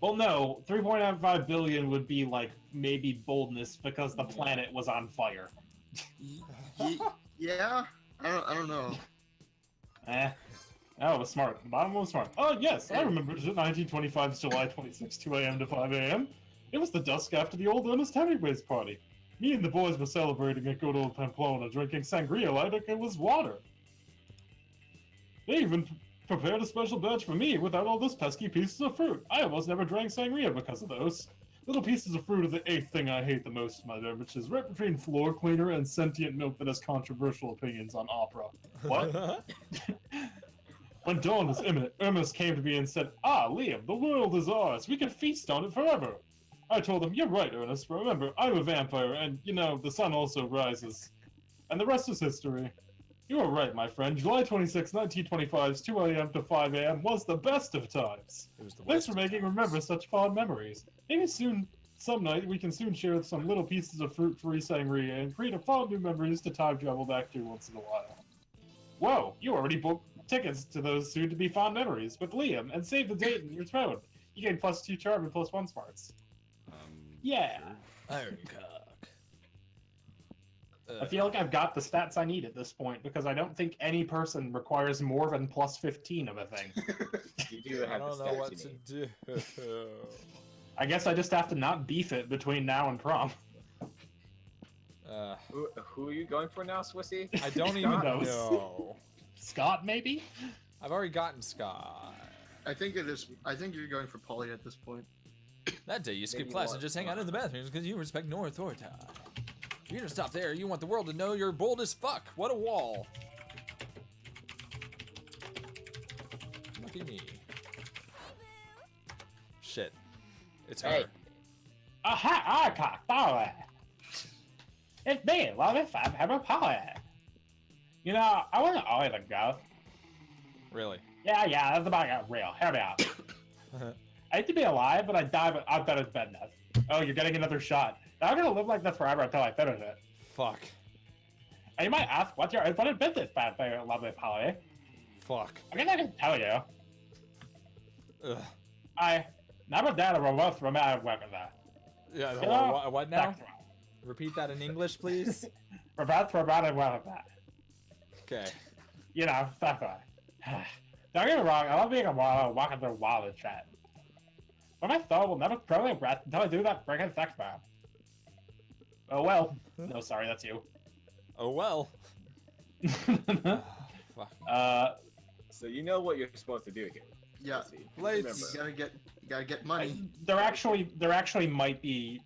Well, no. 3.95 billion would be, like, maybe boldness because the planet was on fire. Yeah? I don't know. Eh. Oh, it was smart. The bottom was smart. Oh, yes, I remember 1925's July 26, 2 a.m. to 5 a.m. It was the dusk after the old Ernest Hemingway's party. Me and the boys were celebrating at good old Pamplona, drinking sangria like it was water. They even prepared a special batch for me without all those pesky pieces of fruit. I almost never drank sangria because of those. Little pieces of fruit are the 8th thing I hate the most in my beverages, right between floor cleaner and sentient milk that has controversial opinions on opera. What? When dawn was imminent, Ernest came to me and said, "Ah, Liam, the world is ours. We can feast on it forever." I told him, "You're right, Ernest. Remember, I'm a vampire, and, you know, the sun also rises." And the rest is history. You were right, my friend. July 26, 1925's 2 a.m. to 5 a.m. was the best of times. It was the Thanks worst for of making times. remember such fond memories. Maybe some night, we can soon share some little pieces of fruit-free sangria and create a fond new memories to time travel back to once in a while. Whoa, you already booked tickets to those soon-to-be fond memories with Liam, and save the date in your phone. You gain +2 charm and +1 smarts. Yeah. Ironcock. I feel like I've got the stats I need at this point, because I don't think any person requires more than +15 of a thing. You do I have don't the know stats what you to need. do. I guess I just have to not beef it between now and prom. Who are you going for now, Swissy? I don't even knows? know. Scott, maybe? I've already gotten Scott. I think it is. I think you're going for Polly at this point. That day you skip Maybe class one. and just hang out in the bathrooms because you respect no authority. You're gonna stop there. You want the world to know you're bold as fuck. What a wall. Look at me. Shit. It's Hey. her. Aha, cock, Polly. It's me, Lovey Five Hammer Polly. You know, I wasn't always a ghost. Really? Yeah, that's about it. Real. Hear me out. I hate to be alive, but I die, but I bet it's bad enough. Oh, you're getting another shot. Now I'm gonna live like this forever until I finish it. Fuck. And you might ask, what's your unfunded business, bad favorite, lovely Polly? Fuck. I guess I can tell you. Ugh. I never did a reverse romantic work with that. Yeah, You hold know, on, what now? that's wrong. Repeat that in English, please. Reverse romantic work with that. Okay. You know, stuff like that. Don't get me wrong, I love being a wild, walking through wild and chat. But my soul will never truly rest until I do that freaking sex bomb. Oh well. No, sorry, that's you. Oh well. Fuck. So you know what you're supposed to do here. Yeah. Let's see. Plates. You gotta get money. there actually might be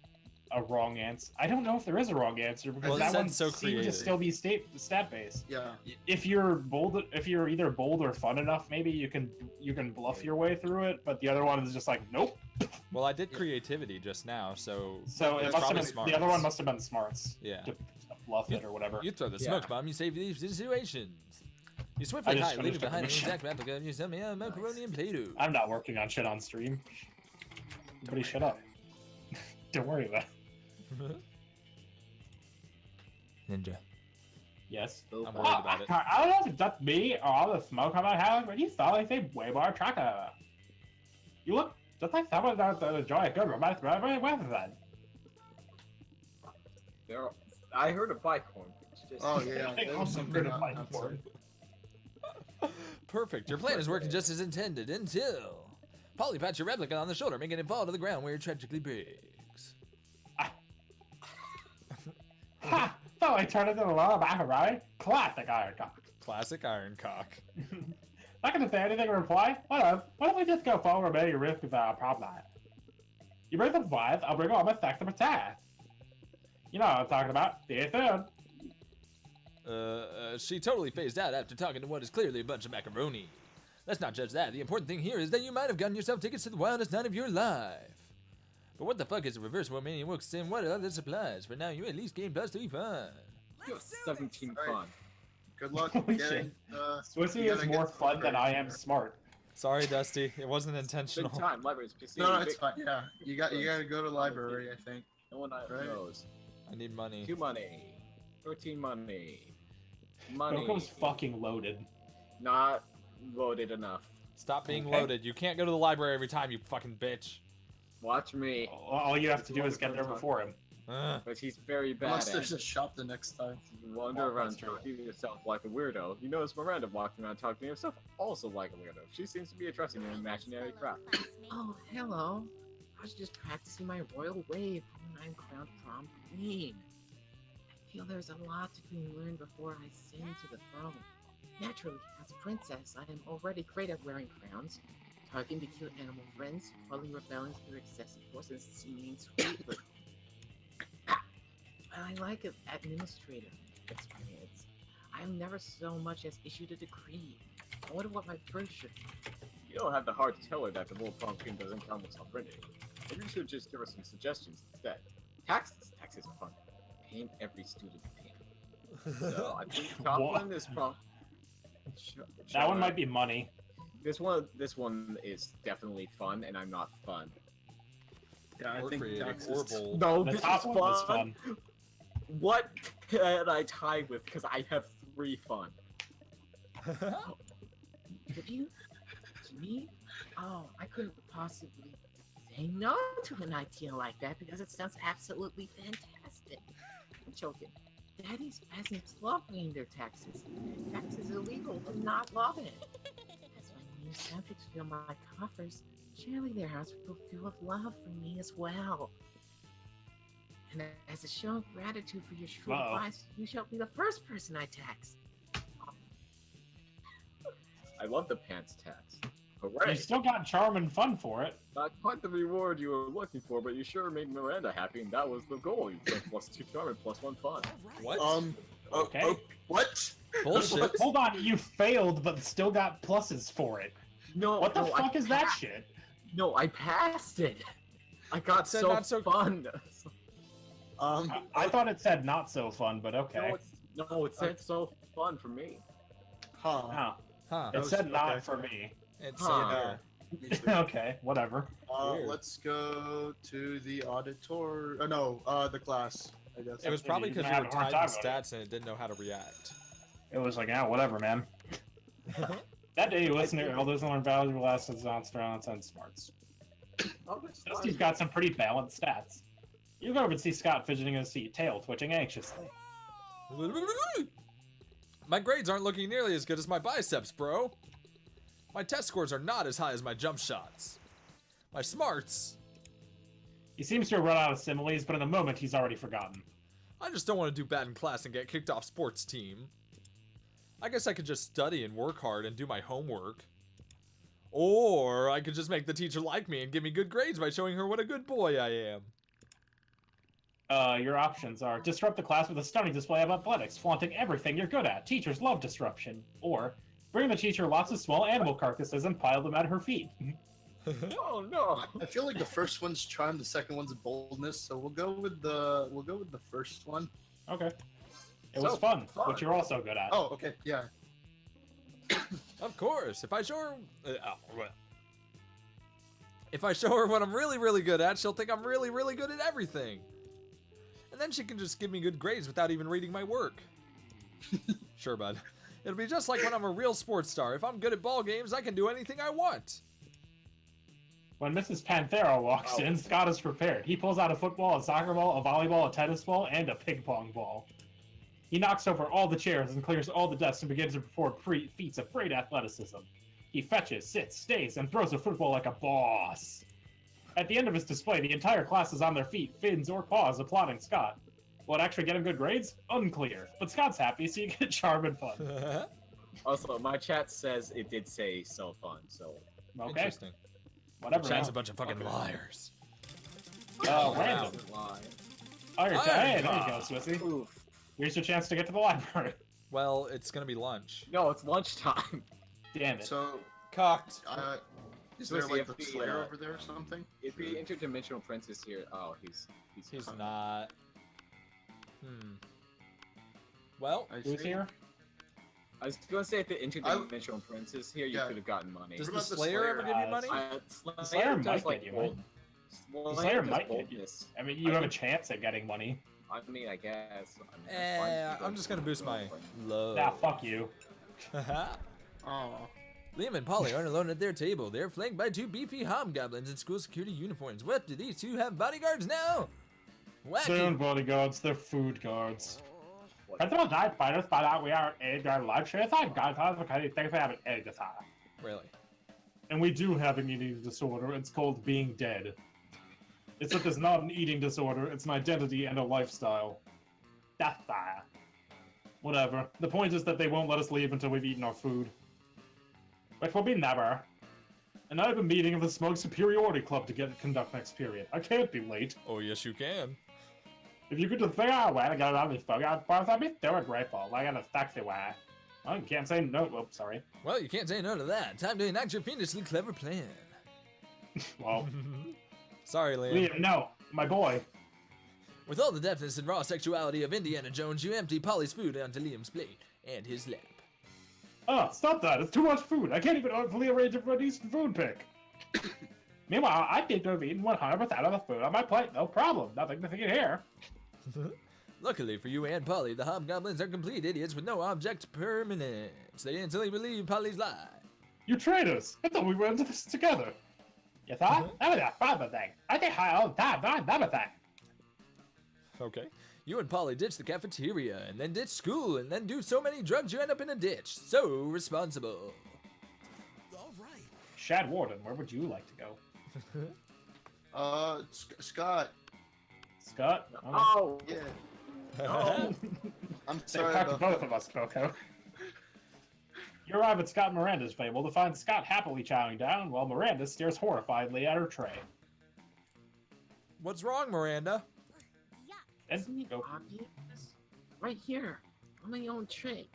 a wrong answer. I don't know if there is a wrong answer because Well, it that one sounds so seems to creative. still be stat based. Yeah. If you're either bold or fun enough, maybe you can bluff your way through it. But the other one is just like, nope. Well, I did creativity just now, so. So it it's must have probably been smarts. the other one must have been smarts. Yeah. To bluff it or whatever. You throw the Yeah. smoke bomb, you save these situations. You swiftly I just hide, leave it finished behind an the mission. exact replica, and you send me a macaroni and Play-Doh. I'm not working on shit on stream. Everybody shut up. Don't worry about it. Ninja. Yes. So I'm far. worried about it. I don't know if it's just me or all the smoke on my house, but you solidly seem way more attractive. You look just like someone that would enjoy a good romantic with that. I heard a bike horn. Just... Oh yeah. I there's also something heard of up- bike outside. horn. Perfect. Your plan is working just as intended until Polly pats your replica on the shoulder, making it fall to the ground where it tragically breaks. Ha! So I turned into the law back right? Classic iron cock. Classic iron cock. Not gonna say anything in reply? What if we just go forward maybe risk without a problem? You bring some wives, I'll bring all my sex to protect. You know what I'm talking about. See you soon. She totally phased out after talking to what is clearly a bunch of macaroni. Let's not judge that. The important thing here is that you might have gotten yourself tickets to the wildest night of your life. But what the fuck is a reverse Romanian works and what other supplies? For now, you at least gained +3 fun. You have 17 Alright. fun. Good luck Holy getting. Swissy you is gotta more get fun than I am credit. smart. Sorry, Dusty. It wasn't Big intentional. time. Libraries, PC. No, it's big- fine. Yeah, you gotta go to library. I think. No one Right. knows. I need money. 2 money. 13 money. Money. Boco's fucking loaded. Not loaded enough. Stop being Okay. loaded. You can't go to the library every time, you fucking bitch. Watch me. All you have to do is get there before him. Ugh. But he's very bad Unless at there's it. a shop the next time. You wander Well, around that's true. talking to yourself like a weirdo. You notice Miranda walking around talking to herself also like a weirdo. She seems to be addressing an imaginary crowd. Oh, hello. I was just practicing my royal wave when I'm crowned prom queen. I feel there's a lot to be learned before I ascend to the throne. Naturally, as a princess, I am already great at wearing crowns, talking to cute animal friends, quelling rebellions through excessive force, and seeming sweet, but I like an administrative experience. I've never so much as issued a decree. I wonder what my first should be. You don't have the heart to tell her that the little prom queen doesn't come with self-printing. Maybe you should just give her some suggestions instead. Taxes. Taxes are fun. Paying every student paying. So I think top What? one is prom. That one might be money. This one is definitely fun, and I'm not fun. Yeah, I Or think creative, taxes. or bold. No, The this top is one was fun. What can I tie with? Because I have 3 fun. Would you? To me? Oh, I couldn't possibly say no to an idea like that because it sounds absolutely fantastic. I'm joking. Daddy's peasants love paying their taxes. Tax is illegal, but not love it. As my new subjects fill my coffers, surely their hearts will fill with love for me as well. And as a show of gratitude for your shrewd Uh-oh. advice, you shall be the first person I tax. I love the pants tax. You Hooray! still got charm and fun for it. Not quite the reward you were looking for, but you sure made Miranda happy, and that was the goal. You get +2 charm and +1 fun. What? Okay. What? Bullshit. Hold on, you failed but still got pluses for it. No, What the no, fuck I is that passed- shit? No, I passed it. I got Said so not so- fun. I thought it said not so fun, but okay. No, it said so fun for me. Huh. Oh, Huh. it said not okay. for me. It's Huh. Okay, whatever. Weird. Let's go to the auditor. Oh no, the class. I guess. It was probably You because didn't you were have a hard typing time with it. stats and it didn't know how to react. It was like, yeah, whatever, man. That day, you listen to your elders and learn valuable lessons on strengths and smarts. Oh, that's Dusty's fine. got some pretty balanced stats. You go over and see Scott fidgeting in his seat, tail twitching anxiously. My grades aren't looking nearly as good as my biceps, bro. My test scores are not as high as my jump shots. My smarts. He seems to have run out of similes, but in the moment, he's already forgotten. I just don't want to do bad in class and get kicked off sports team. I guess I could just study and work hard and do my homework. Or I could just make the teacher like me and give me good grades by showing her what a good boy I am. Your options are disrupt the class with a stunning display of athletics, flaunting everything you're good at. Teachers love disruption. Or bring the teacher lots of small animal carcasses and pile them at her feet. Oh no. I feel like the first one's charm, the second one's boldness. So we'll go with the first one. Okay. It So was fun, fun. which you're also good at. Oh, okay, yeah. Of course, if I show her... if I show her what I'm really, really good at, she'll think I'm really, really good at everything. And then she can just give me good grades without even reading my work. Sure, bud. It'll be just like when I'm a real sports star. If I'm good at ball games, I can do anything I want. When Mrs. Panthera walks in, Scott is prepared. He pulls out a football, a soccer ball, a volleyball, a tennis ball, and a ping pong ball. He knocks over all the chairs and clears all the desks and begins to perform feats of great athleticism. He fetches, sits, stays, and throws a football like a boss. At the end of his display, the entire class is on their feet, fins or paws, applauding Scott. Will it actually get him good grades? Unclear. But Scott's happy, so you get charm and fun. Also, my chat says it did say so fun, so. Okay, Interesting. whatever. Chat's man. a bunch of fucking liars. Oh, random. Lie. Oh, you're Iron hey, there you Claw. go, Swissy. Oof. Here's your chance to get to the library. Well, it's gonna be lunch. No, it's lunchtime. Damn it. So, Cocked. is there Swissy, like if the the, Slayer uh, over there or something? If the interdimensional prince is here, oh, he's He's not. Well, I Who's see. here? I was gonna say if the interdimensional prince is here, you Yeah. could have gotten money. does What the about the Slayer Slayer? ever give you money? Slayer does, might like, get you money. bold- The Slayer does might get you. boldness. I mean, you have a chance at getting money. I mean, I guess. I mean, it's fine if you I'm go just gonna boost to my the- love. Nah, fuck you. Oh. Liam and Polly aren't alone at their table. They're flanked by two beefy hobgoblins in school security uniforms. What, do these two have bodyguards now? Wacky. Soon, bodyguards, they're food guards. What? Until night fighters find out we are in their lunch, it's like guys because he thinks we have an eating disorder. Really? And we do have an eating disorder. It's called being dead. It's that there's not an eating disorder, it's an identity and a lifestyle. That's that. Whatever. The point is that they won't let us leave until we've eaten our food. Which will be never. And I have a meeting of the Smoke Superiority Club to conduct next period. I can't be late. Oh, yes, you can. If you could just figure out a way to get around these fucking parts, I'd be so grateful. Like in a sexy way. I can't say no. Oops, sorry. Well, you can't say no to that. Time to enact your fiendishly clever plan. Well, Sorry, Liam. Liam, no, my boy. With all the deftness and raw sexuality of Indiana Jones, you empty Polly's food onto Liam's plate and his lap. Oh, stop that. It's too much food. I can't even artfully arrange it for a decent food pick. Meanwhile, I think to have eaten 100% of the food on my plate. No problem. Nothing to think here. Luckily for you and Polly, the hobgoblins are complete idiots with no object permanence. They instantly believe Polly's lie. You traitors. I thought we were into this together. You thought? That was a fun thing. I think high all the time, but I'm done with that. Okay. You and Polly ditch the cafeteria, and then ditch school, and then do so many drugs you end up in a ditch. So responsible. Shad Warden, where would you like to go? Scott. Scott? Oh, Yeah. no. I'm They sorry cracked about both of us, Boco. You arrive at Scott and Miranda's fable to find Scott happily chowing down, while Miranda stares horrifiedly at her tray. What's wrong, Miranda? And Isn't it go. obvious? Right here, on my own tray.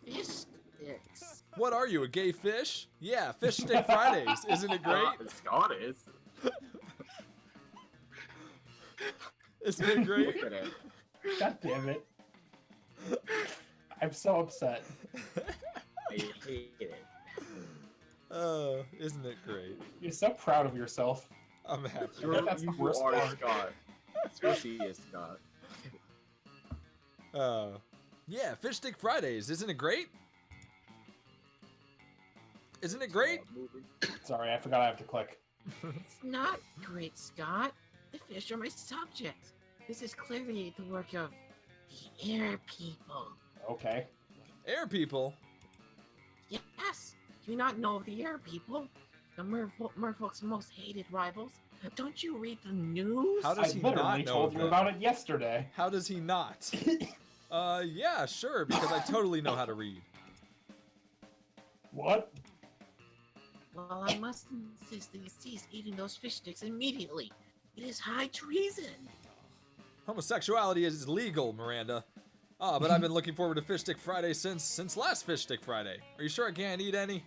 Fish sticks. What are you, a gay fish? Yeah, Fish Stick Fridays. Isn't it great? Scott is. Isn't it great? Look at it. God damn it. I'm so upset. I hate it. Oh, isn't it great? You're so proud of yourself. I'm happy. That's the You worst are part. Scott. Swissy is Scott. Yeah, Fish Stick Fridays. Isn't it great? Isn't it great? Sorry, I forgot I have to click. It's not great, Scott. The fish are my subject. This is clearly the work of the air people. Okay. Air people. Yes, do you not know of the air people? The merfolk's most hated rivals? Don't you read the news? How I does he literally not know told of you them? about it yesterday. How does he not? Yeah, sure, because I totally know how to read. What? Well, I must insist that you cease eating those fish sticks immediately. It is high treason. Homosexuality is legal, Miranda. Ah, but I've been looking forward to Fish Stick Friday since last Fish Stick Friday. Are you sure I can't eat any?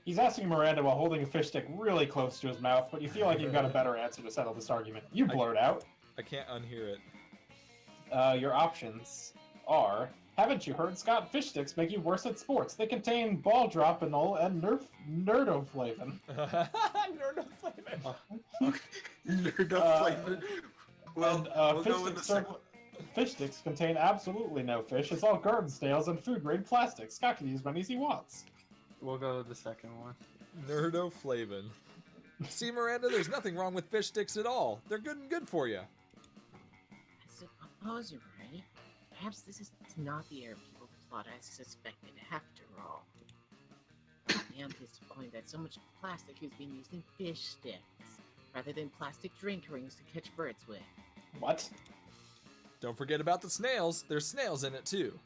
He's asking Miranda while holding a fish stick really close to his mouth, but you feel like you've got a better answer to settle this argument. You blurt out. I can't unhear it. Your options are: haven't you heard, Scott? Fish sticks make you worse at sports. They contain ball dropanol and nerdoflavin. Nerdoflavin. Well, And, we'll fish, go with the sticks second. fish sticks contain absolutely no fish. It's all garden snails and food-grade plastic. Scott can use as many as he wants. We'll go with the second one. Nerdoflavin. See, Miranda, there's nothing wrong with fish sticks at all. They're good for you. I suppose you're right. Perhaps this is not the air people plot I suspected after all. I am disappointed that so much plastic is being used in fish sticks, rather than plastic drink rings to catch birds with. What? Don't forget about the snails. There's snails in it too.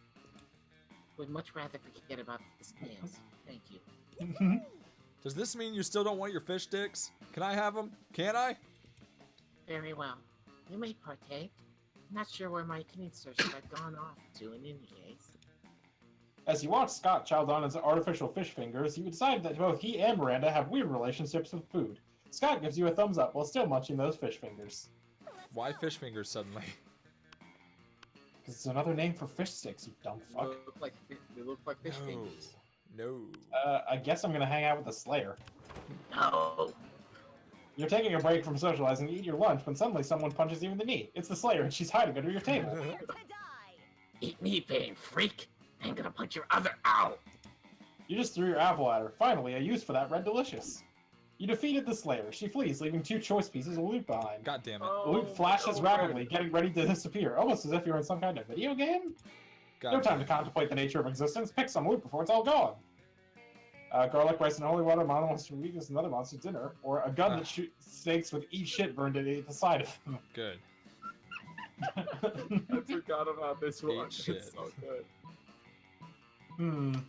Would much rather forget about the snails. Thank you. Does this mean you still don't want your fish sticks? Can I have them? Can I? Very well. You may partake. I'm not sure where my kidney search have gone off to in any case. As you watch Scott chow down his artificial fish fingers, you decide that both he and Miranda have weird relationships with food. Scott gives you a thumbs up while still munching those fish fingers. Why fish fingers suddenly? Because it's another name for fish sticks, you dumb They fuck. look like fish No. fingers. No. I guess I'm gonna hang out with the Slayer. No! You're taking a break from socializing to eat your lunch when suddenly someone punches you in the knee. It's the Slayer and she's hiding under your table. Eat me, pain freak! I'm gonna punch your other out! You just threw your apple at her. Finally, a use for that red delicious. You defeated the Slayer. She flees, leaving 2 choice pieces of loot behind. God damn it. The loot flashes rapidly, getting ready to disappear, almost as if you're in some kind of video game. God No time damn to contemplate the nature of existence. Pick some loot before it's all gone. Garlic rice and holy water, monster weakness, another monster dinner, or a gun that shoots snakes with eat shit burned at the side of them. Good. I forgot about this one. Eat shit. It's so good.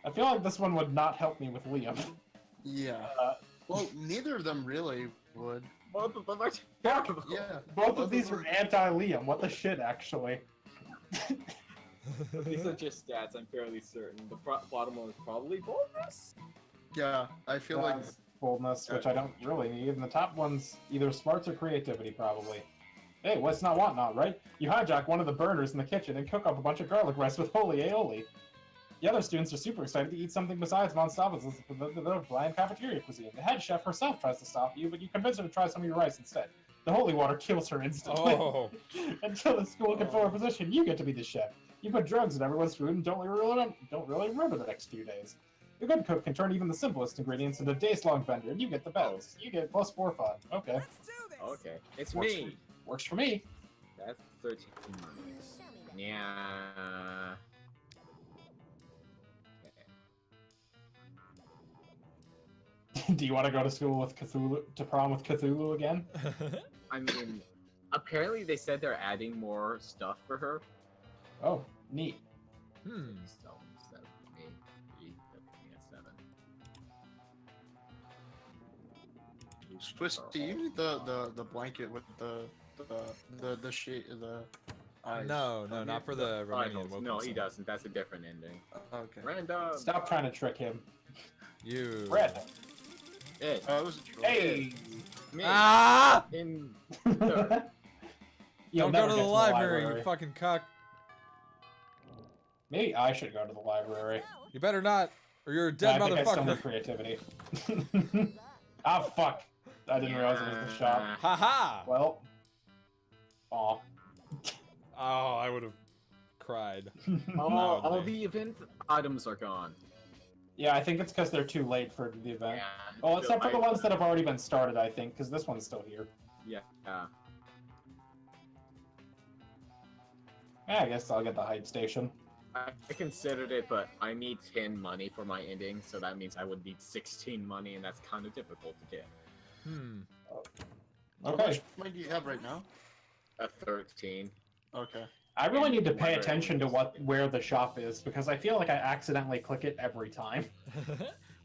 I feel like this one would not help me with Liam. Yeah. Uh, Well, neither of them really would. Both of them are Fuck. terrible. Yeah. Both of these are anti-Liam. What the shit, actually? These are just stats, I'm fairly certain. The bottom one is probably boldness? Yeah, I feel like That's boldness, which I don't really need. And the top one's either smarts or creativity, probably. Hey, what's not want not, right? You hijack one of the burners in the kitchen and cook up a bunch of garlic rice with holy aioli. The other students are super excited to eat something besides Monstavas, the bland cafeteria cuisine. The head chef herself tries to stop you, but you convince her to try some of your rice instead. The holy water kills her instantly. Oh. Until the school can fill her position, you get to be the chef. You put drugs in everyone's food and don't really remember the next few days. The good cook can turn even the simplest ingredients into days-long bender, and you get the bells. You get +4 fun. Okay. Okay, it's Works me. Works for me. That's 13. Yeah. Do you want to go to school with Cthulhu, to prom with Cthulhu again? I mean, apparently they said they're adding more stuff for her. Oh, neat. So, 7, 8, 3, 7, Swiss. Do you need the blanket with the shade the eyes? No, not for the Romanian no, Wilkinson. he doesn't. That's a different ending. Okay. Random. Stop trying to trick him. You. Red. It. It was a troll. Hey! Me. Ah! In third. You'll Don't go never to get the library, you fucking cuck. Maybe I should go to the library. You better not, or you're a dead I think I still motherfucker. need creativity. Ah, fuck. I didn't realize it was the shop. Haha! Well. Aw. Oh, I would have cried. All Loudly. the event items are gone. Yeah, I think it's because they're too late for the event. Yeah. Well, except for the ones that have already been started, I think, because this one's still here. Yeah. Yeah, I guess I'll get the hype station. I considered it, but I need 10 money for my ending, so that means I would need 16 money, and that's kind of difficult to get. How Okay. much money do you have right now? A 13. Okay. I really need to pay Wondering. attention to where the shop is, because I feel like I accidentally click it every time.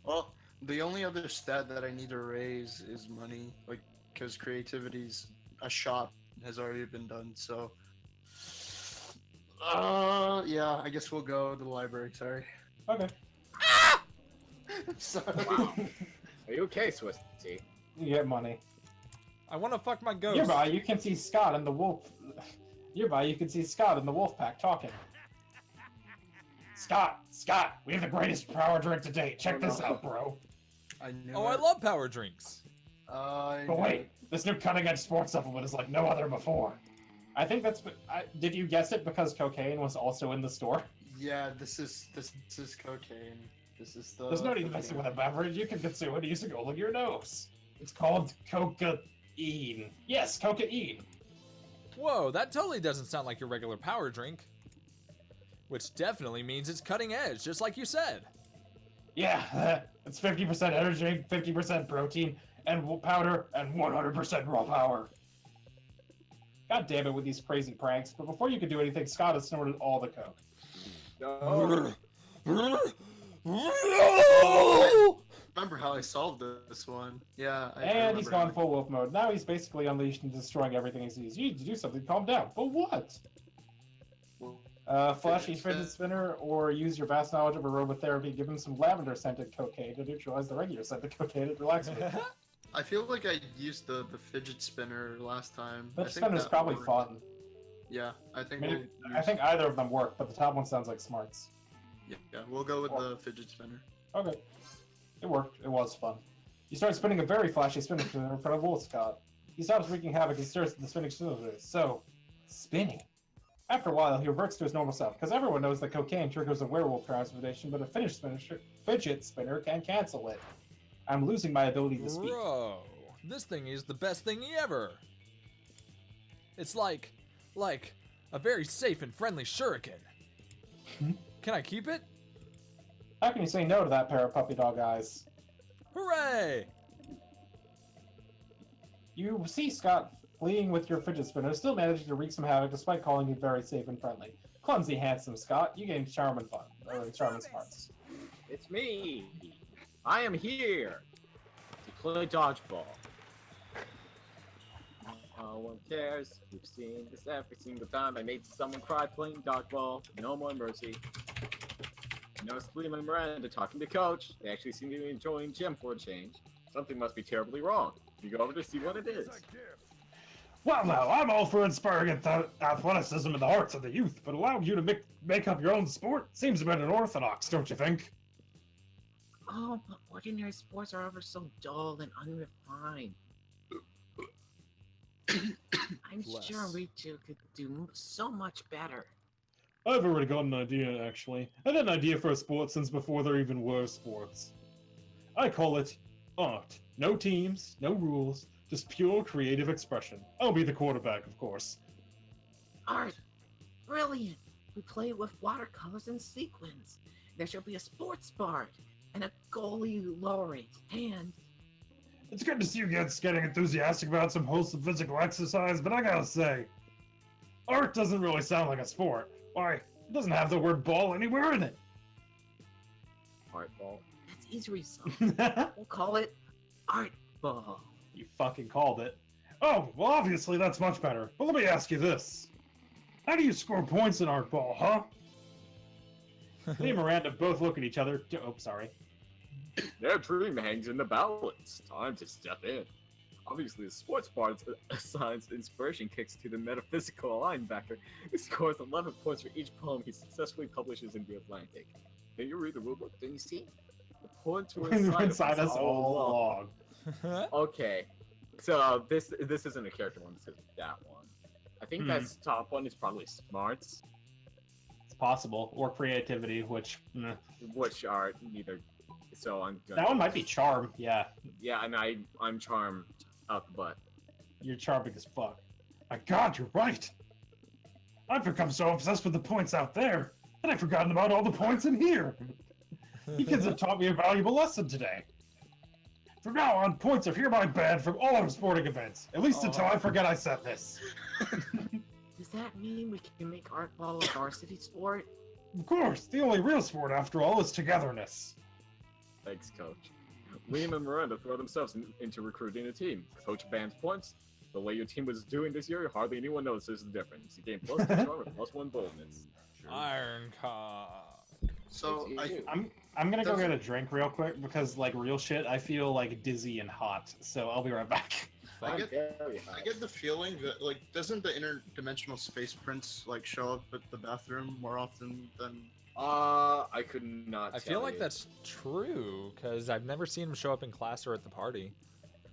Well, the only other stat that I need to raise is money, like, because creativity's a shop has already been done, so. Yeah, I guess we'll go to the library, sorry. Okay. Sorry. Are you okay, Swissy? You get money. I want to fuck my ghost. Nearby, you can see Scott and the wolf. Nearby, you can see Scott and the wolf pack talking. Scott, we have the greatest power drink to date. Check this out, bro. I knew Oh, I it. love power drinks. But wait, this new cutting-edge sports supplement is like no other before. I think that's. Did you guess it because cocaine was also in the store? Yeah, this is cocaine. This is the. There's no need to mix it with a beverage. You can consume it using only your nose. It's called cocaine. Yes, cocaine. Whoa, that totally doesn't sound like your regular power drink. Which definitely means it's cutting edge, just like you said. Yeah, it's 50% energy, 50% protein, and powder, and 100% raw power. God damn it with these crazy pranks, but before you could do anything, Scott has snorted all the coke. No. Remember how I solved this one? Yeah. I And he's remember gone how- full wolf mode. Now he's basically unleashed and destroying everything he sees. You need to do something, calm down. But what? Flashy fidget spinner, or use your vast knowledge of aromatherapy, give him some lavender-scented cocaine to neutralize the regular scented cocaine and relax him. I feel like I used the fidget spinner last time. Fidget I think spinner's that probably worked. fun. Yeah, I think Maybe, we'll I think either of them work, but the top one sounds like smarts. yeah, we'll go with the fidget spinner. Okay. It worked. It was fun. You start spinning a very flashy spinning spinner in front of Wolf Scott. He stops wreaking havoc and stares at the spinning cylinder. So, spinning. After a while, he reverts to his normal self, because everyone knows that cocaine triggers a werewolf transformation, but a fidget spinner can cancel it. I'm losing my ability to speak. Bro, this thing is the best thing ever. It's like a very safe and friendly shuriken. Can I keep it? How can you say no to that pair of puppy dog eyes? Hooray! You see Scott fleeing with your fidget spinner, still managing to wreak some havoc despite calling you very safe and friendly. Clumsy, handsome Scott, you gained charm and fun. Or charm and smarts. It's me. I am here to play dodgeball. No one cares. We've seen this every single time. I made someone cry playing dodgeball. No more mercy. No Spleem and Miranda talking to Coach. They actually seem to be enjoying gym for a change. Something must be terribly wrong. You go over to see what it is. Well, now, I'm all for inspiring athleticism in the hearts of the youth, but allowing you to make up your own sport seems a bit unorthodox, don't you think? Oh, but ordinary sports are ever so dull and unrefined. I'm Bless. sure Ritu could do so much better. I've already got an idea, actually. I've had an idea for a sport since before there even were sports. I call it art. No teams, no rules, just pure creative expression. I'll be the quarterback, of course. Art! Brilliant! We play it with watercolors and sequins. There shall be a sports bard and a goalie laureate, and It's good to see you guys getting enthusiastic about some wholesome physical exercise, but I gotta say, art doesn't really sound like a sport. Why, it doesn't have the word ball anywhere in it. Art ball. that's easy result. We'll call it Art Ball. You fucking called it. Oh, well obviously that's much better. But let me ask you this. How do you score points in art ball, huh? Me and Miranda both look at each other. Oh, sorry. Their dream hangs in the balance. Time to step in. Obviously, the sports part assigns inspiration kicks to the metaphysical linebacker, who scores 11 points for each poem he successfully publishes in The Atlantic. Can you read the rulebook? Do you see? The points were Inside us all along. Okay, so this isn't a character one. This is that one. I think that's top one is probably smarts, It's possible. Or creativity, which... which are neither. So I'm gonna. That one might be charm, yeah. Yeah, and I'm charmed out the butt. You're charming as fuck. My god, you're right! I've become so obsessed with the points out there, that I've forgotten about all the points in here! You kids have taught me a valuable lesson today. From now on, points are hereby banned from all our sporting events, at least until I forget I said this. Does that mean we can make art ball a varsity sport? Of course, the only real sport, after all, is togetherness. Thanks, Coach. Liam and Miranda throw themselves into recruiting a team. Coach bans points. The way your team was doing this year, hardly anyone notices the difference. You gain plus 2 charm and plus 1 boldness. Sure. Iron Cock. So I'm gonna go get a drink real quick, because, like, real shit, I feel, like, dizzy and hot, so I'll be right back. I get the feeling that, like, doesn't the interdimensional space prince, like, show up at the bathroom more often than... I could not. I feel like that's true, because I've never seen him show up in class or at the party.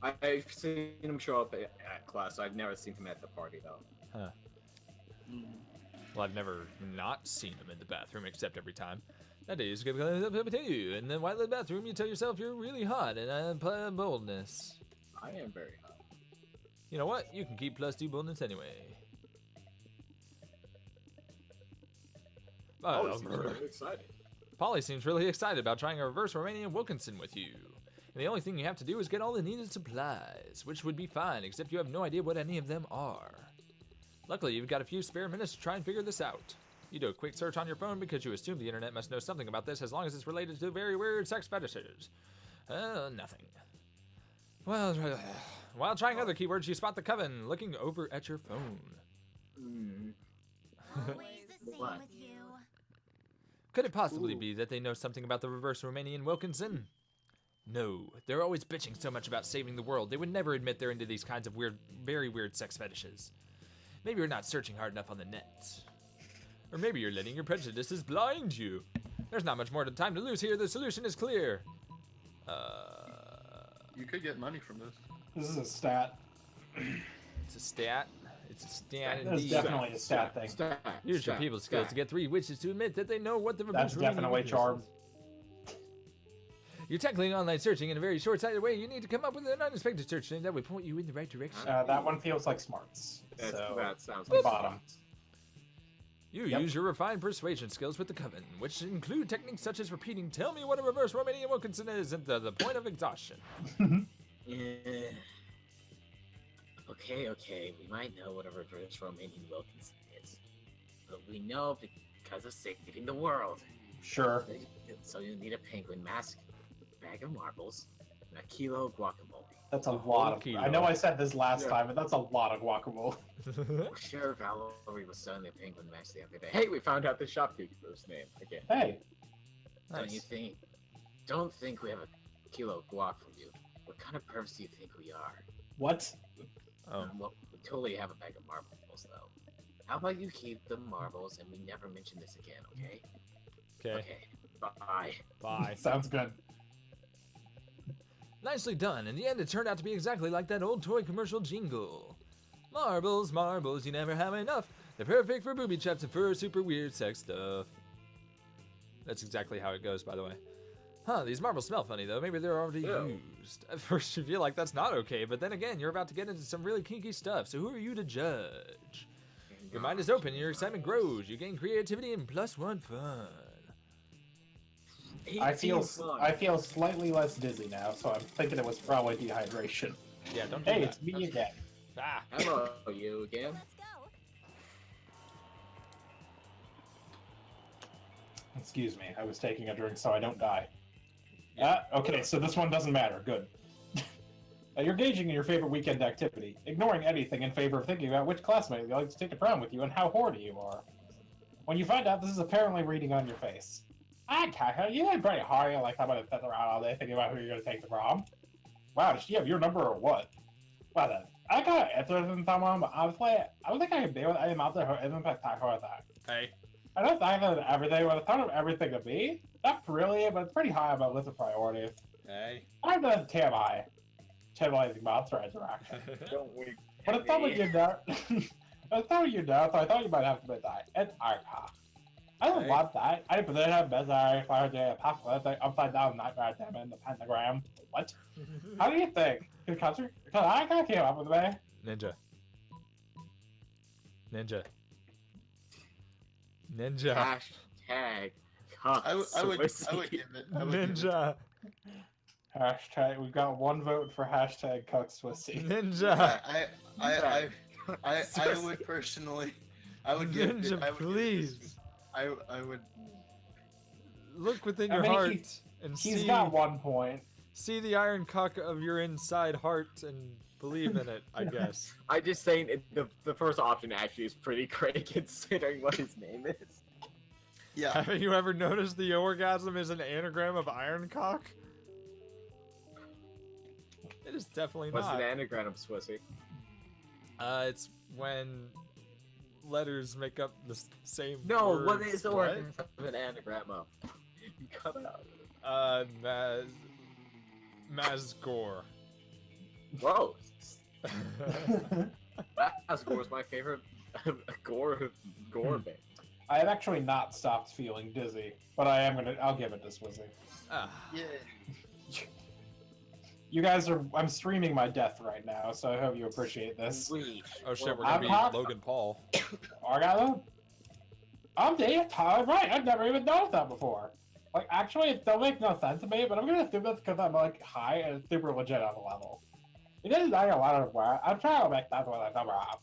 I've seen him show up at class. I've never seen him at the party though. Huh. Well, I've never not seen him in the bathroom, except every time. That is good to you. And then while in the bathroom, you tell yourself you're really hot and I play boldness. I am very hot. You know what? You can keep plus 2 boldness anyway. Oh, seems really excited. Polly seems really excited about trying a reverse Romanian Wilkinson with you. And the only thing you have to do is get all the needed supplies, which would be fine, except you have no idea what any of them are. Luckily, you've got a few spare minutes to try and figure this out. You do a quick search on your phone because you assume the internet must know something about this as long as it's related to very weird sex fetishes. Nothing. Well, while trying other keywords, you spot the coven looking over at your phone. Always the same What? with you. Could it possibly be that they know something about the reverse Romanian Wilkinson? No, they're always bitching so much about saving the world, they would never admit they're into these kinds of weird, very weird sex fetishes. Maybe you're not searching hard enough on the net. Or maybe you're letting your prejudices blind you. There's not much more time to lose here, the solution is clear. You could get money from this. This is a stat. It's a stat. It's a stat That's indeed. definitely a stat thing. Use your people skills to get 3 witches to admit that they know what the reverse That's Romanian definitely Wilkinson charm. is. You're tackling online searching in a very short-sighted way. You need to come up with an unexpected search thing that would point you in the right direction. That one feels like smarts. So, That sounds the like bottom. You Yep. use your refined persuasion skills with the Coven, which include techniques such as repeating, "Tell me what a reverse Romanian Wilkinson is," at the point of exhaustion. Yeah. Okay, we might know what a reverse Romanian Wilkinson is. But we know because of saving the world. Sure. So you need a penguin mask, a bag of marbles, and a kilo of guacamole. That's a A lot whole of... kilo. I know I said this last time, but that's a lot of guacamole. I'm sure Valerie was selling the penguin mask the other day. Hey, We found out the shopkeeper's name again. Hey, don't you think? Don't think we have a kilo of guac from you. What kind of pervs do you think we are? what? Oh, Well, we totally have a bag of marbles, though. How about you keep the marbles and we never mention this again, okay? okay. Bye. Bye. Sounds good. Nicely done. In the end, it turned out to be exactly like that old toy commercial jingle. Marbles, marbles, you never have enough. They're perfect for booby traps and for super weird sex stuff. That's exactly how it goes, by the way. Huh, these marbles smell funny, though. Maybe they're already used. At first, you feel like that's not okay, but then again, you're about to get into some really kinky stuff, so who are you to judge? Your mind is open and your excitement grows. You gain creativity and +1 fun. I feel slightly less dizzy now, so I'm thinking it was probably dehydration. Yeah, don't do Hey, that. it's me again. Ah. Hello, you again. Let's go. Excuse me, I was taking a drink so I don't die. Okay, so this one doesn't matter. Good. You're engaging in your favorite weekend activity, ignoring anything in favor of thinking about which classmate you'd like to take to prom with you and how horny you are. When you find out, this is apparently reading on your face. Kaka, you ain't pretty horny like I'm gonna sit around all day thinking about who you're gonna take to prom. Wow, does she have your number or what? Well then, I got interested in someone, but honestly, I don't think I can deal with any monster who isn't spectacular at that. Hey. I don't think that everything with a ton of everything to be. Not really, but it's pretty high on my list of priorities. Hey. I'm the TMI. Tantalizing monster interaction. Don't we? But it's not what you know. It's not what you know, so I thought you might have to admit that. It's Arca. I don't Hey. want that. I position him as a fire day apocalyptic upside down nightmare demon in the pentagram. What? How do you think? Because I kind of came up with me. Ninja. Ninja. Ninja. Hashtag. I would Swissy. give it. I would give it. Ninja. Hashtag. We've got one vote for hashtag QueenSwissy. Ninja. I would personally. I would give it. Ninja, I would give it please. this- I would. Look within I your mean, heart and He's see got 1 point. see the iron cock of your inside heart and believe in it, I guess. I just saying the first option actually is pretty great considering what his name is. Yeah. Haven't you ever noticed the orgasm is an anagram of iron cock? It is definitely What's not. an anagram of Swissy? It's when letters make up the same No, word. what is the word of an anagram of? You cut it out. Mazgor. Whoa. Asgore is my favorite gore band. I have actually not stopped feeling dizzy, but I'll give it to Swissy. Ah. Yeah. You guys are, I'm streaming my death right now, so I hope you appreciate this. Sweet. Oh shit, we're I'm gonna be hot. Logan Paul. Orgasm? I'm totally right, I've never even noticed that before. Like, actually, it still makes no sense to me, but I'm gonna assume that's because I'm, like, high and super legit on the level. It is not a lot of work. I'm trying to make that one a number off.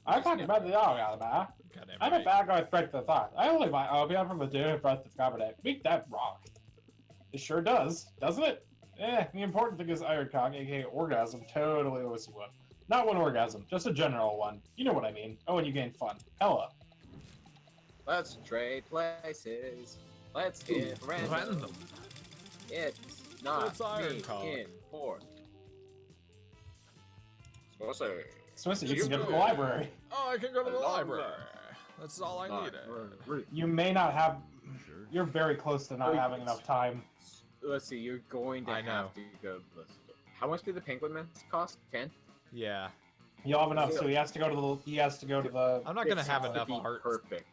I'm talking about the orgasm, man. Goddamn I'm a right. bad guy straight to the top. I only buy opium from the dude for us to discover it. Make that rock. It sure does, doesn't it? The important thing is iron cock, aka orgasm, totally always one. Not one orgasm, just a general one. You know what I mean. Oh, and you gain fun. Hella. Let's trade places. Let's get random. Random. It's not It's iron me cock. in fourth. Swissy. Swissy, you You can go to the go. library. Oh, I can go to the Along library. there. That's all I needed. You may not have... Sure. You're very close to not Oh, having enough time. Let's see, you're going to I know. have to go to the store. How much do the penguin masks cost? 10? Yeah. You'll have enough, so he has to go to the... I'm not gonna It have has to enough be heart. Perfect.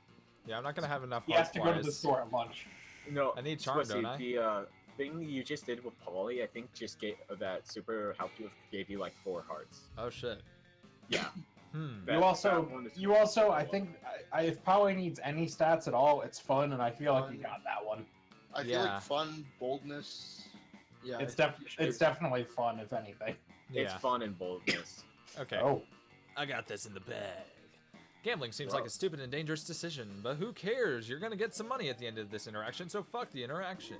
Yeah, I'm not gonna have enough He heart has to go to the wise. store at lunch. No, I need charm, Swissy, don't I? the thing you just did with Polly, I think just gave that super helped you gave you like 4 hearts. Oh shit. Yeah. Hmm. You also, I think, if Polly needs any stats at all, it's fun, and I feel like you got that one. I feel Yeah. like fun, boldness. Yeah. It's definitely fun, if anything. It's Yeah. fun and boldness. Okay. Oh. I got this in the bag. Gambling seems Whoa. like a stupid and dangerous decision, but who cares? You're gonna get some money at the end of this interaction, so fuck the interaction.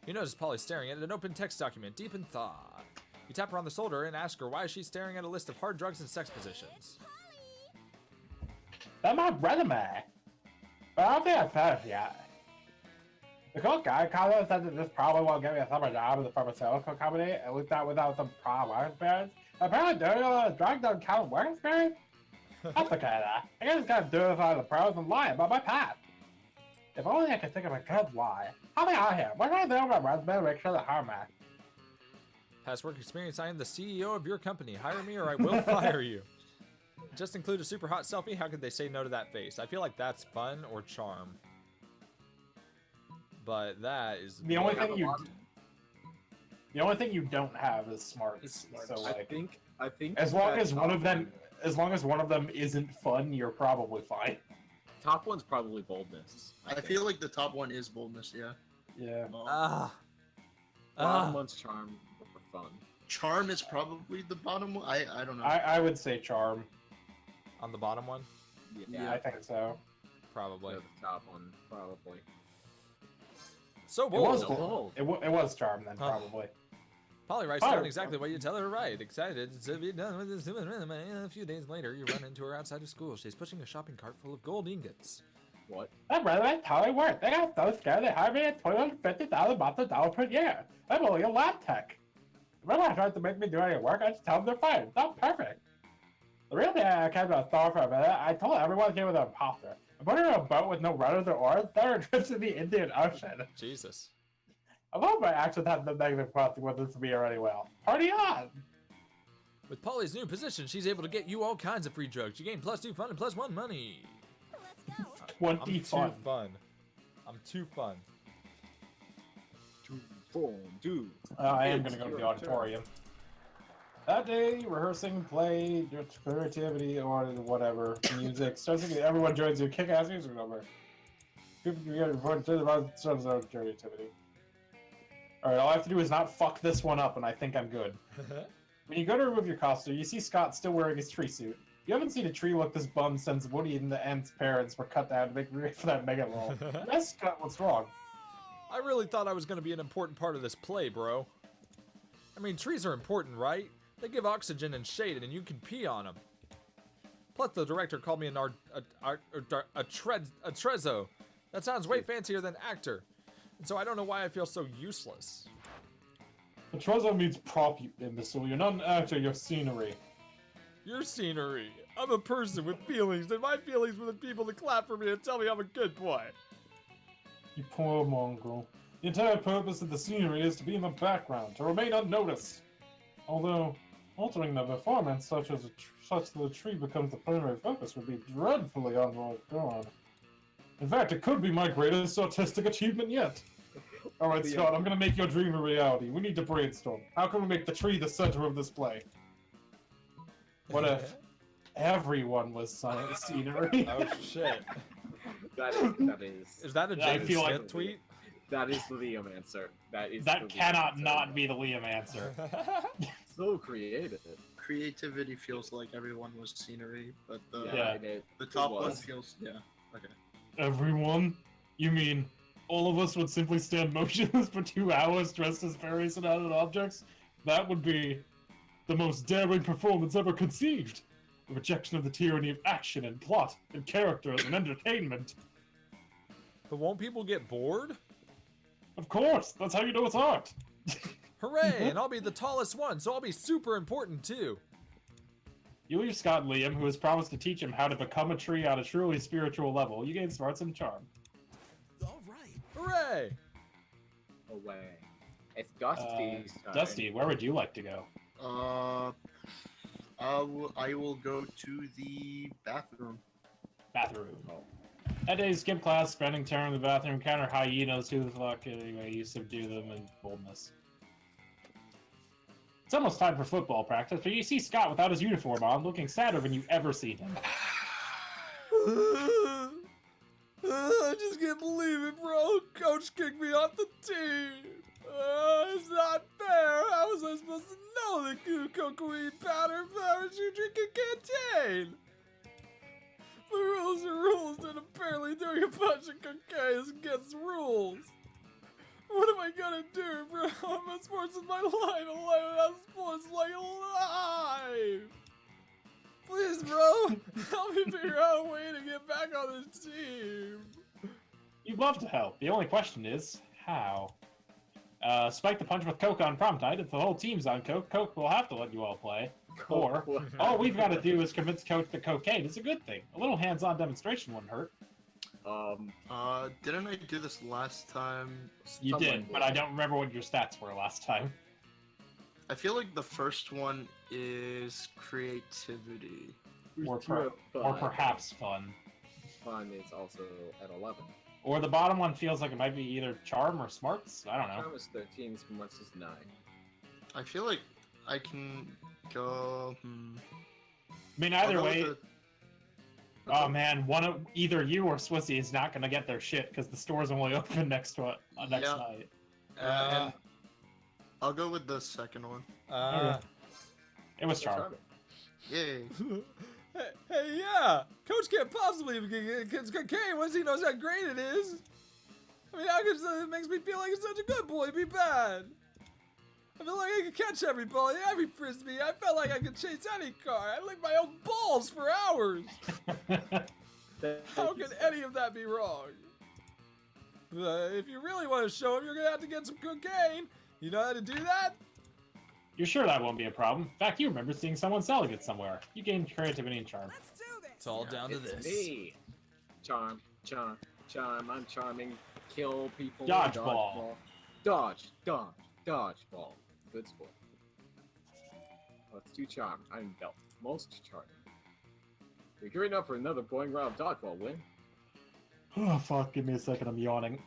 You notice Polly staring at an open text document, deep in thought. You tap her on the shoulder and ask her why she's staring at a list of hard drugs and sex positions. That's my resume. But I don't think I finished yet. The cool guy comment said that this probably won't get me a summer job in the pharmaceutical company, at least not without some prior work experience. Apparently doing all the drug doesn't count work experience? That's okay though. I just gotta do this out of the pros and lie about my past. If only I could think of a good lie. How am I out here? What can I do on my resume to make sure that harm me? Past work experience, I am the CEO of your company. Hire me or I will fire you. Just include a super hot selfie. How could they say no to that face? I feel like that's fun or charm. But that is The only have thing a you lot- the only thing you don't have is smarts. So I like think as long that as one top of them isn't fun, you're probably fine. top one's probably boldness. I feel like the top one is boldness. Yeah. Yeah. Ah. bottom one's charm or fun. Charm is probably the bottom one. I don't know. I would say charm. On the bottom one? Yeah, I think so. Probably. The top one probably. So It was bold. bold. it was charm then, Huh. probably. Polly writes Oh. down exactly what you tell her to write. Excited to be done with this. A few days later, you run into her outside of school. She's pushing a shopping cart full of gold ingots. What? That resume totally worked. They got so scared they hired me at $250,000 per year. I'm only a lab tech. Remember I tried to make me do any work? I just tell them they're fine. It's not perfect. The real thing I kind of thought for a minute, I told everyone came with an imposter. I put her in a boat with no rudders or oars, threw her adrift in the Indian Ocean. Jesus. I hope my actions had no negative consequences for me already well. Party on! With Polly's new position, she's able to get you all kinds of free drugs. You gain +2 fun and +1 money. Let's go. 20 I'm fun. too fun. I'm too fun. Dude. I am gonna go to the auditorium. That day, rehearsing, play, creativity, or whatever, music. Starts to get everyone joins you. Kick-ass music number. People can get important to the creativity. Alright, all I have to do is not fuck this one up, and I think I'm good. When you go to remove your costume, you see Scott still wearing his tree suit. You haven't seen a tree look this bummed since Woody and the Ant's parents were cut down to make room for that mega roll. Yes, Scott, what's wrong? I really thought I was going to be an important part of this play, bro. I mean, trees are important, right? They give oxygen and shade, and you can pee on them. Plus, the director called me a trezzo. That sounds way fancier than actor. And so I don't know why I feel so useless. The Trezor means prop, you imbecile. You're not an actor, you're scenery. Your scenery. I'm a person with feelings, and my feelings were the people to clap for me and tell me I'm a good boy. You poor mongrel. The entire purpose of the scenery is to be in the background, to remain unnoticed. Although, altering the performance such that the tree becomes the primary focus would be dreadfully undergone. In fact, it could be my greatest artistic achievement yet. Alright, Scott, I'm gonna make your dream a reality. We need to brainstorm. How can we make the tree the center of this play? What if everyone was scenery? Oh shit. That is. Is that a I Jaden feel Smith like- tweet? That is the Liam answer. That is. That the Liam cannot answer. not be the Liam answer. So creative. Creativity feels like everyone was scenery, but the Yeah. the top one was. feels okay. Everyone? You mean all of us would simply stand motionless for 2 hours dressed as various inanimate objects? That would be the most daring performance ever conceived. A rejection of the tyranny of action and plot and character and entertainment. But won't people get bored? Of course, that's how you know it's art. Hooray! And I'll be the tallest one, so I'll be super important too. You leave Scott and Liam, who has promised to teach him how to become a tree on a truly spiritual level. You gain smarts and charm. Hooray! Away. It's Dusty's turn. Dusty, where would you like to go? I will go to the bathroom. Bathroom. Oh. That day, skip class, spending time in the bathroom, encounter hyenas. Who the fuck? Anyway, you subdue them in boldness. It's almost time for football practice, but you see Scott without his uniform on, looking sadder than you've ever seen him. I just can't believe it, bro. Coach kicked me off the team. It's not fair. How was I supposed to know that cocaine powder you drink a canteen? The rules are rules, and apparently doing a bunch of cocaine is against the rules. What am I gonna do, bro? I'm sports is my life. A life without sports is like a life. Please, bro, help me figure out a way to get back on this team. You'd love to help. The only question is, how? Spike the punch with Coke on prom night. If the whole team's on Coke, Coke will have to let you all play. Or, all we've got to do is convince Coach that cocaine is a good thing. A little hands-on demonstration wouldn't hurt. Didn't I do this last time? You did, but I don't remember what your stats were last time. I feel like the first one is creativity. Or perhaps fun. Fun is also at 11. Or the bottom one feels like it might be either charm or smarts. I don't know. Charm is 13, smarts is 9. I feel like I can go. I mean, either I'll go way. with Oh man, either you or Swissy is not gonna get their shit because the store's only open next Yeah. night. and I'll go with the second one. It was charm. Yay! Hey, yeah! Coach can't possibly get cocaine once he knows how great it is. I mean, how could it makes me feel like it's such a good boy be bad? I feel like I could catch every ball, every frisbee. I felt like I could chase any car. I licked my own balls for hours. How could any of that be wrong? If you really want to show him, you're gonna have to get some cocaine. You know how to do that? You're sure that won't be a problem? In fact, you remember seeing someone selling it somewhere. You gained creativity and charm. It's all down to It's this. me. Charm, charm, charm. I'm charming. Kill people. Dodgeball. Dodge, dodgeball. Good sport. Let's do charm. I'm belt. Most charming. We're gearing up for another going round of dodgeball win. Oh fuck, give me a second, I'm yawning.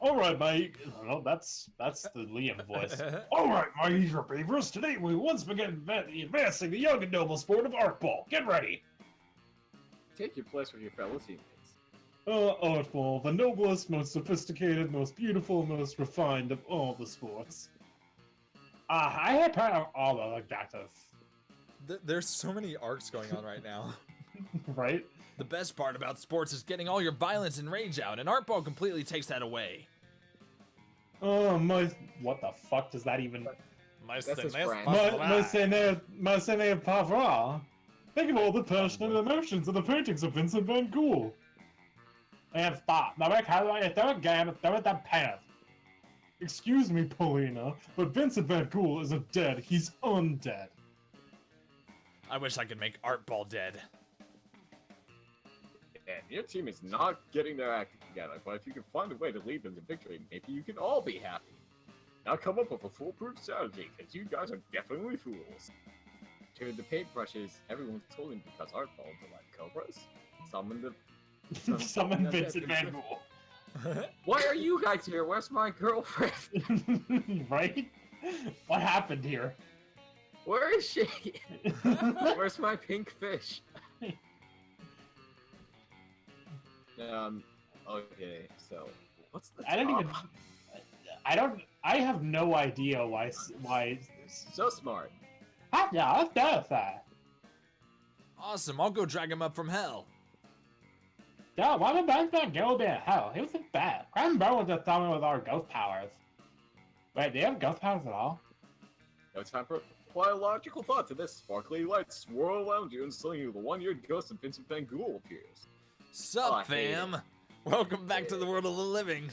Alright, mate. Well, that's the Liam voice. Alright, my eager beavers, today we once begin advancing the young and noble sport of Artball. Get ready! Take your place with your fellow teammates. Artball, the noblest, most sophisticated, most beautiful, most refined of all the sports. I had part of all of that. There's so many arcs going on right now. Right? The best part about sports is getting all your violence and rage out, and Artball completely takes that away. Oh, what the fuck does that even... That's his friend. My Sene Pavra. Think of all the passion and emotions in the paintings of Vincent van Gogh. And stop. Now, how do I throw a game throw it that path? Excuse me, Paulina, but Vincent van Gogh isn't dead. He's undead. I wish I could make Artball dead. And your team is not getting their act together, but if you can find a way to lead them to victory, maybe you can all be happy. Now come up with a foolproof strategy, because you guys are definitely fools. Turn the paintbrushes, everyone's told him because Artball to like cobras. Summon Vincent van Gogh. Why are you guys here? Where's my girlfriend? Right? What happened here? Where is she? Where's my pink fish? Okay, so what's the I have no idea why so smart. yeah, let's do that. Awesome, I'll go drag him up from hell. Yeah, why would Vincent go be in hell? He wasn't bad. Cranbro was just someone with our ghost powers. Wait, do you have ghost powers at all? No time for biological thought to this. Sparkly lights swirl around you and suddenly the one-eared ghost of Vincent van Gogh appears. Sup, fam? Welcome back to the world of the living.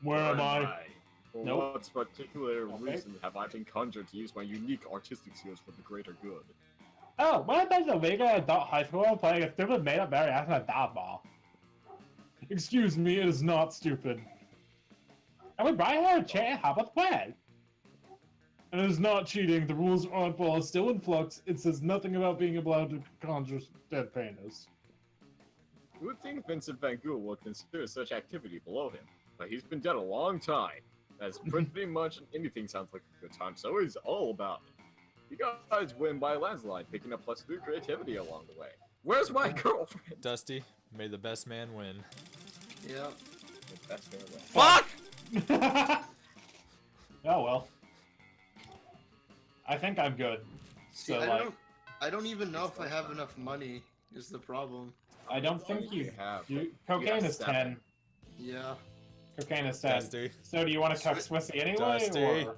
Where am I? For Nope. what particular Okay. reason have I been conjured to use my unique artistic skills for the greater good? Oh, what about the legal adult high school playing a stupid made-up variation of dodgeball? Excuse me, it is not stupid. And we brought here a chair, how about play? And it is not cheating, the rules of Artball are still in flux, it says nothing about being allowed to conjure dead painters. You would think Vincent van Gogh would consider such activity below him, but he's been dead a long time. That's pretty much anything sounds like a good time, so he's all about it. You guys win by a landslide, picking up +3 creativity along the way. Where's my girlfriend? Dusty, may the best man win. Yeah. That's fair. Fuck! Oh well. I think I'm good. See, So, I don't even know if I have enough money. Is the problem? I don't think you have. cocaine is 7. 10. Yeah. Cocaine is 10. Dusty. So do you want to cuck Swissy anyway, Dusty. or?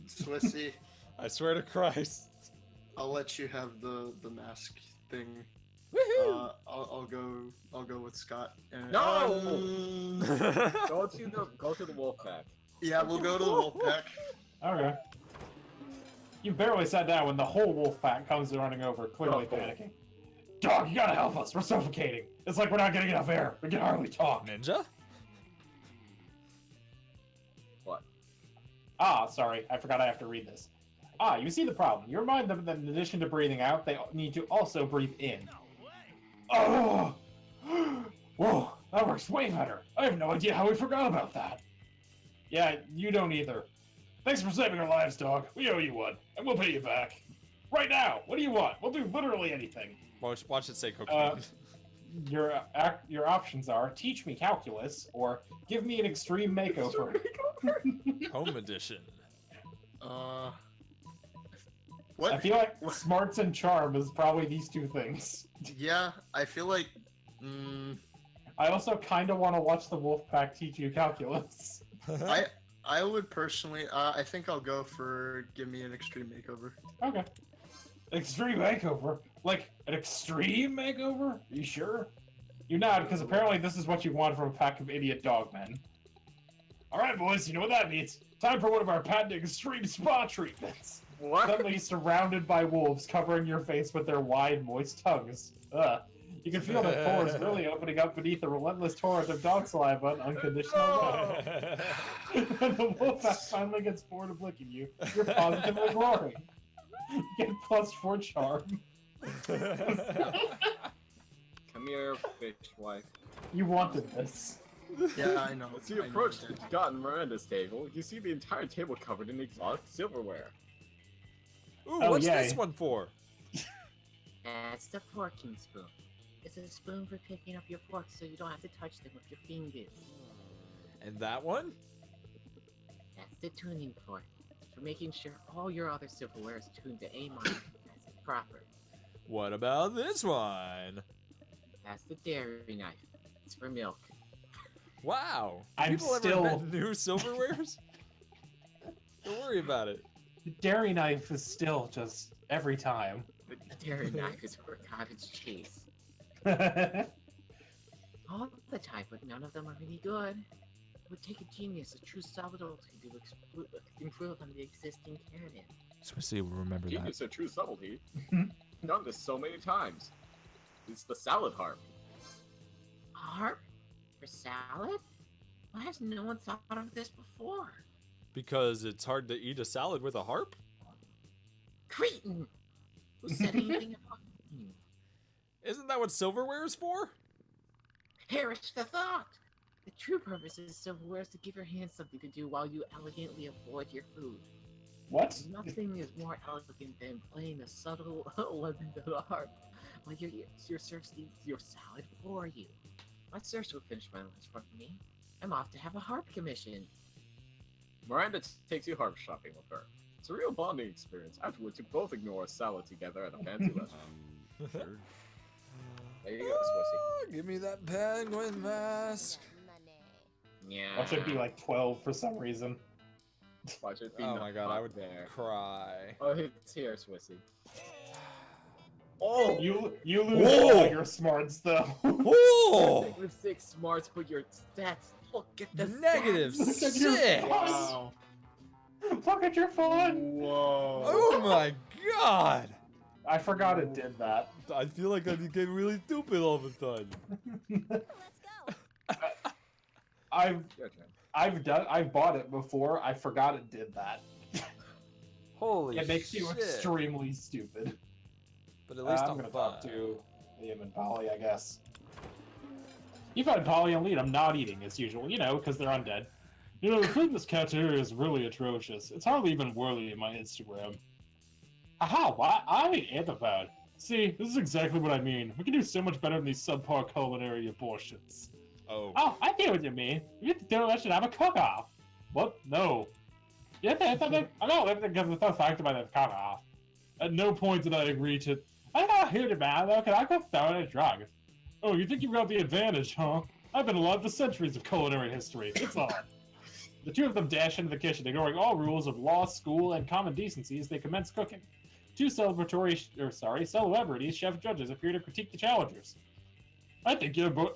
Swissy, I swear to Christ. I'll let you have the mask thing. Woohoo! I'll go with Scott. And, No! Go to the wolf pack. yeah, we'll go to the wolf pack. Okay. You barely sat down when the whole wolf pack comes running over, clearly Oh. panicking. Dog, you gotta help us. We're suffocating. It's like we're not getting enough air. We can hardly talk. Ninja? What? Ah, sorry. I forgot I have to read this. Ah, you see the problem. You remind them that in addition to breathing out, they need to also breathe in. Oh! Whoa, that works way better. I have no idea how we forgot about that. Yeah, you don't either. Thanks for saving our lives, dog. We owe you one, and we'll pay you back. Right now, what do you want? We'll do literally anything. Watch it say cocaine. Your options are teach me calculus or give me an extreme makeover. Home edition. What? I feel like smarts and charm is probably these two things. Yeah, I feel like. I also kind of want to watch the Wolfpack teach you calculus. I would personally. I think I'll go for give me an extreme makeover. Okay. Extreme makeover? Like, an extreme makeover? Are you sure? You nod, because apparently this is what you want from a pack of idiot dogmen. Alright, boys, you know what that means. Time for one of our patented extreme spa treatments. What? Suddenly surrounded by wolves covering your face with their wide, moist tongues. Ugh. You can feel their pores really opening up beneath the relentless torrent of dog saliva and unconditional love. When the wolf finally gets bored of licking you, you're positively roaring. You get +4 charm. Come here, fish wife. You wanted this. Yeah, I know. As you approach Scott and Miranda's table, you see the entire table covered in exotic silverware. Ooh, Oh, what's yay. this one for? That's the forking spoon. It's a spoon for picking up your forks so you don't have to touch them with your fingers. And that one? That's the tuning fork, for making sure all your other silverware is tuned to A minor as proper. What about this one? That's the dairy knife. It's for milk. Wow. I'm People still- ever invent new silverwares? Don't worry about it. The dairy knife is still just every time. The dairy knife is for cottage cheese. All the time, but none of them are really good. It would take a genius, a true subtlety to improve on the existing canon. Swissy will remember that. Genius, a true subtlety. Done this so many times. It's the salad harp. A harp? For salad? Why has no one thought of this before? Because it's hard to eat a salad with a harp? Cretin! Who said anything about Isn't that what silverware is for? perish the thought? The true purpose of silverware is to give your hands something to do while you elegantly avoid your food. What? Nothing is more elegant than playing a subtle legend of the harp while your serfs eat your salad for you. My serfs will finish my lunch for me. I'm off to have a harp commissioned. Miranda takes you harp shopping with her. It's a real bonding experience, afterwards you both ignore a salad together at a fancy restaurant. Sure. There you go, Swissy. Give me that penguin mask. Yeah. That should be like 12 for some reason. Watch it be Oh not my god, I would there. cry. Oh, it's here, Swissy. Oh, you lose Whoa! all your smarts though. Oh! -6 smarts, but your stats. Look at the Negative Look at your 6! Wow. Look at your phone. Whoa. Oh my god! I forgot it did that. I feel like I became really stupid all of a sudden. I've bought it before. I forgot it did that. Holy It makes you shit. extremely stupid. But at least I'm I'm gonna fun. talk to Liam and Polly, I guess. You find Polly and Liam not eating as usual, you know, because they're undead. You know, the food in this cafeteria is really atrocious. It's hardly even worthy of my Instagram. Aha, what? I am about. See, this is exactly what I mean. We can do so much better than these subpar culinary abortions. Oh. Oh, I get what you mean. You have to do it, should have a cook-off. What? No. You have to have something. I know everything comes with the fact about the cook-off. At no point did I agree to. I'm not here to man, though, because I could throw in a drug. Oh, you think you've got the advantage, huh? I've been alive for centuries of culinary history. It's on. The two of them dash into the kitchen, ignoring all rules of law, school, and common decency as they commence cooking. Two celebrities, chef judges appear to critique the challengers. I think you're both.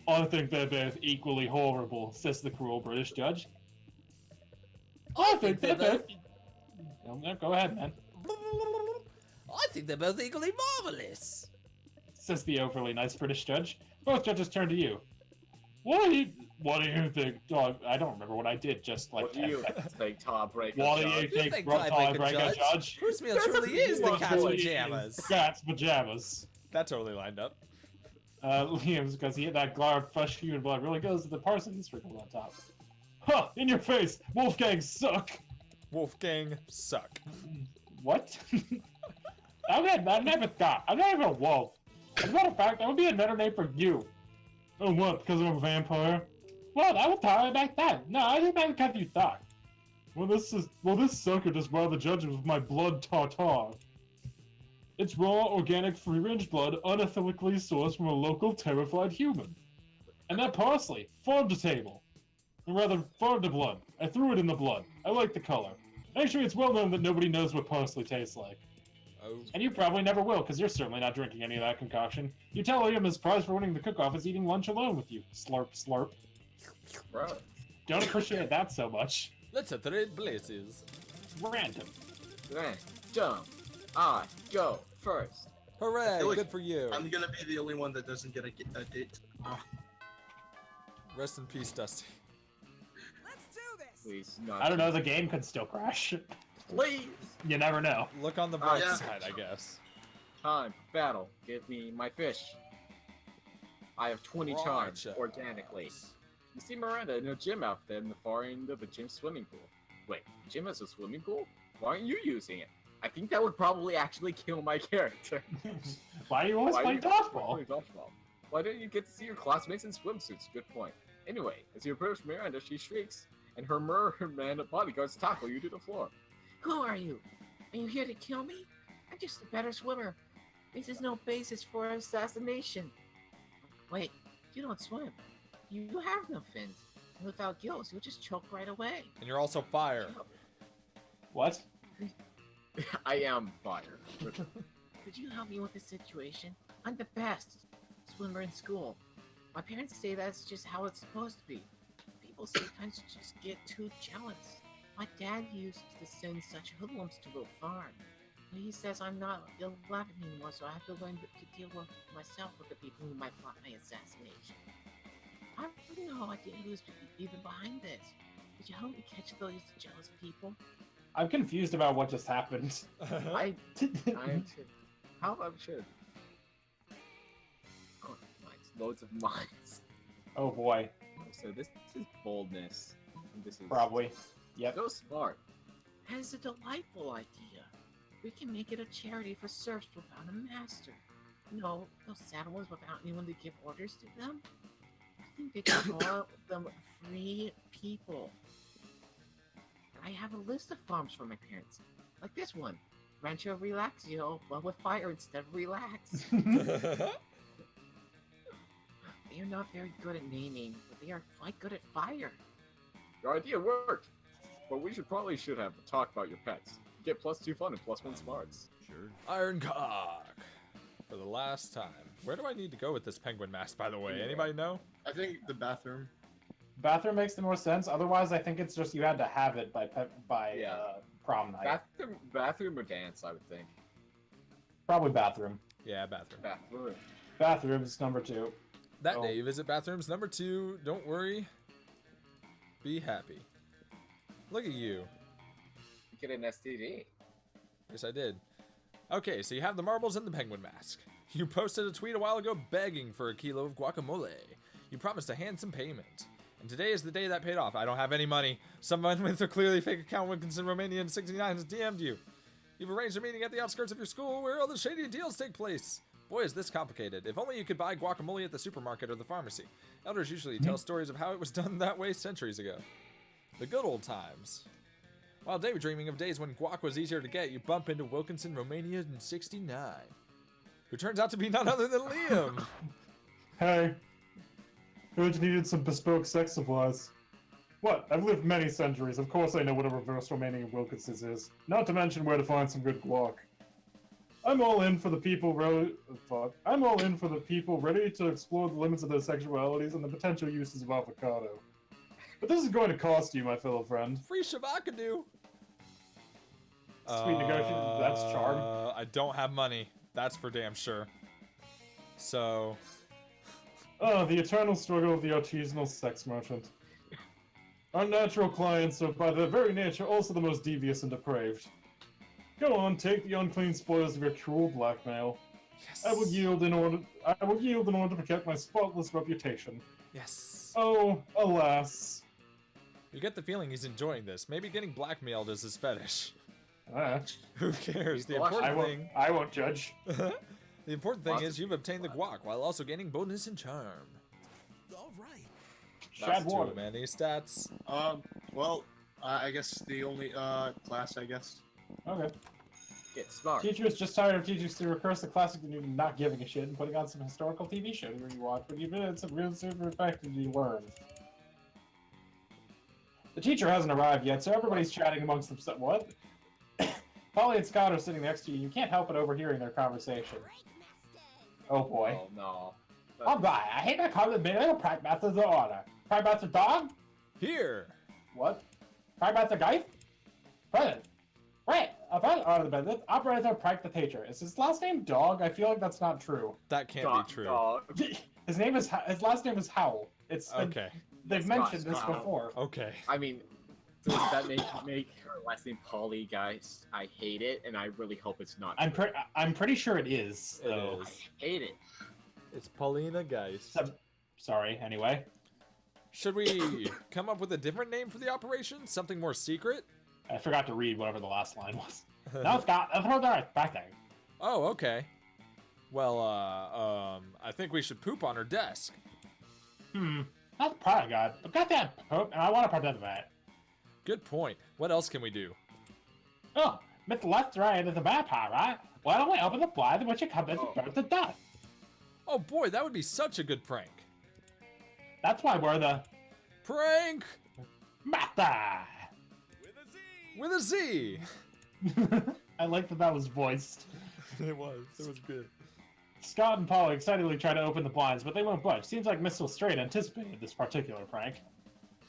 I think they're both equally horrible, says the cruel British judge. I think they're both. No, go ahead, man. I think they're both equally marvelous. Says the overly nice British judge. Both judges turn to you. What do you think, dog? I don't remember what I did just like What do you think, Tom Breaker? What do Judge? you think, think Tiebreaker Judge? Whose meal truly is the What cat's do you pajamas? think? Cat's pajamas. That totally lined up. Liam's because that glare of fresh human blood really goes to the parsons sprinkled on top. Huh! In your face! Wolfgang suck! Wolfgang suck. What? I've never thought. I'm not even a wolf. As a matter of fact, that would be a better name for you. Oh, what? Because I'm a vampire? Well, I would tell you back then. No, I think that's because you thought. This sucker just brought the judges with my blood tartar. It's raw, organic, free-range blood, unethically sourced from a local terrified human. And that parsley, farm to table. Or rather, farm to blood. I threw it in the blood. I like the color. Actually, it's well known that nobody knows what parsley tastes like. Oh. And you probably never will, because you're certainly not drinking any of that concoction. You tell Liam his prize for winning the cook-off is eating lunch alone with you. Slurp, slurp. Bro. Don't appreciate that so much. Let's trade places. Random. Then, jump. I go first. Hooray! feel like Good for you. I'm gonna be the only one that doesn't get a date. Rest in peace, Dusty. Please, not. I don't know, the game could still crash. Please. You never know. Look on the bright yeah. side, I guess. Time for battle. Give me my fish. I have 20 charms Gotcha. organically. You see Miranda in a gym outfit in the far end of the gym swimming pool. Wait, the gym has a swimming pool? Why aren't you using it? I think that would probably actually kill my character. Why do you always play dodgeball? Why don't you get to see your classmates in swimsuits? Good point. Anyway, as you approach Miranda, she shrieks, and her merman bodyguards tackle you to the floor. Who are you? Are you here to kill me? I'm just a better swimmer. This is no basis for assassination. Wait, you don't swim. You have no fins. And without gills, you'll just choke right away. And you're also fire. What? I am fire. Could you help me with this situation? I'm the best swimmer in school. My parents say that's just how it's supposed to be. People sometimes just get too jealous. My dad used to send such hoodlums to the farm. He says I'm not 11 anymore, so I have to learn to deal with myself with the people who might plot my assassination. I have no idea who's even behind this. Could you help me catch those jealous people? I'm confused about what just happened. I am too. How about should? Oh, mines. Loads of mines. Oh boy. So this is boldness. This is Probably. Yep. so smart. That is a delightful idea. We can make it a charity for serfs without a master. No, those sad ones without anyone to give orders to them. I think they can call them free people. I have a list of farms for my parents, like this one, Rancho Relaxio, but with fire instead of relax. They are not very good at naming, but they are quite good at fire. Your idea worked, but we should have talked about your pets. Get +2 fun and +1 smarts. Sure. Iron Cock. For the last time. Where do I need to go with this penguin mask, by the way? Anybody know? I think the bathroom. Bathroom makes the most sense. Otherwise, I think it's just you had to have it by Yeah. prom night. Bathroom or dance, I would think. Probably bathroom. Yeah, bathroom. Bathroom. Bathroom's number 2. That Oh. day, you visit bathrooms number 2. Don't worry. Be happy. Look at you. Get an STD. Yes, I did. Okay, so you have the marbles and the penguin mask. You posted a tweet a while ago begging for a kilo of guacamole. You promised a handsome payment. And today is the day that paid off. I don't have any money. Someone with a clearly fake account Wilkinson Romanian 69 has DM'd you. You've arranged a meeting at the outskirts of your school where all the shady deals take place. Boy, is this complicated. If only you could buy guacamole at the supermarket or the pharmacy. Elders usually tell stories of how it was done that way centuries ago. The good old times. While daydreaming of days when guac was easier to get, you bump into Wilkinson Romania in 69, who turns out to be none other than Liam. Hey. Heard you needed some bespoke sex supplies. What? I've lived many centuries. Of course I know what a reverse Romanian Wilkinson's is. Not to mention where to find some good guac. I'm all in for the people I'm all in for the people ready to explore the limits of their sexualities and the potential uses of avocado. But this is going to cost you, my fellow friend. Free shabakadu. Sweet negotiation. That's charm. I don't have money. That's for damn sure. So. Oh, the eternal struggle of the artisanal sex merchant. Unnatural clients are, by their very nature, also the most devious and depraved. Go on, take the unclean spoils of your cruel blackmail. Yes. I will yield in order to protect my spotless reputation. Yes. Oh, alas. You get the feeling he's enjoying this. Maybe getting blackmailed is his fetish. Ah, Who cares? The blushing. important I won't judge. thing. The important thing Lots is of you've obtained the guac while also gaining bonus and charm. All right. Shad Too water. many stats. Well, I guess the only class, I guess. Okay. Get smart. Teacher is just tired of teaching to recurse the classic and not giving a shit and putting on some historical TV show where you watch, but even it's real super effective you learn. The teacher hasn't arrived yet, so everybody's chatting amongst themselves. What? Polly and Scott are sitting next to you, and you can't help but overhearing their conversation. Oh boy. Oh no. Alright, I hate to call the middle Pride Master's order. Pride Master dog? Here. What? Prank about the guy? Present. Right. A friend out of the business. Operator pranked the teacher. Is his last name Dog? I feel like that's not true. That can't be true. Dog. His last name is Howell. It's Okay. They've Scott, mentioned this Scott. before. Okay. I mean, does that make her last name Polly, guys? I hate it, and I really hope it's not. I'm pretty sure it is. It Though. is. I hate it. It's Paulina Geist. Sorry. Anyway. Should we come up with a different name for the operation? Something more secret? I forgot to read whatever the last line was. No, Scott. I've heard that back thing. Oh, okay. Well, I think we should poop on her desk. That's probably good. But goddamn poop, and I want to participate. Good point. What else can we do? Oh, Miss Left Right is a vampire, right? Why don't we open the blinds when she comes in to burn to death? Oh boy, that would be such a good prank. That's why we're the Prank Master. with a Z. I like that was voiced. It was good. Scott and Polly excitedly try to open the blinds, but they won't budge. Seems like Miss Lestrade anticipated this particular prank.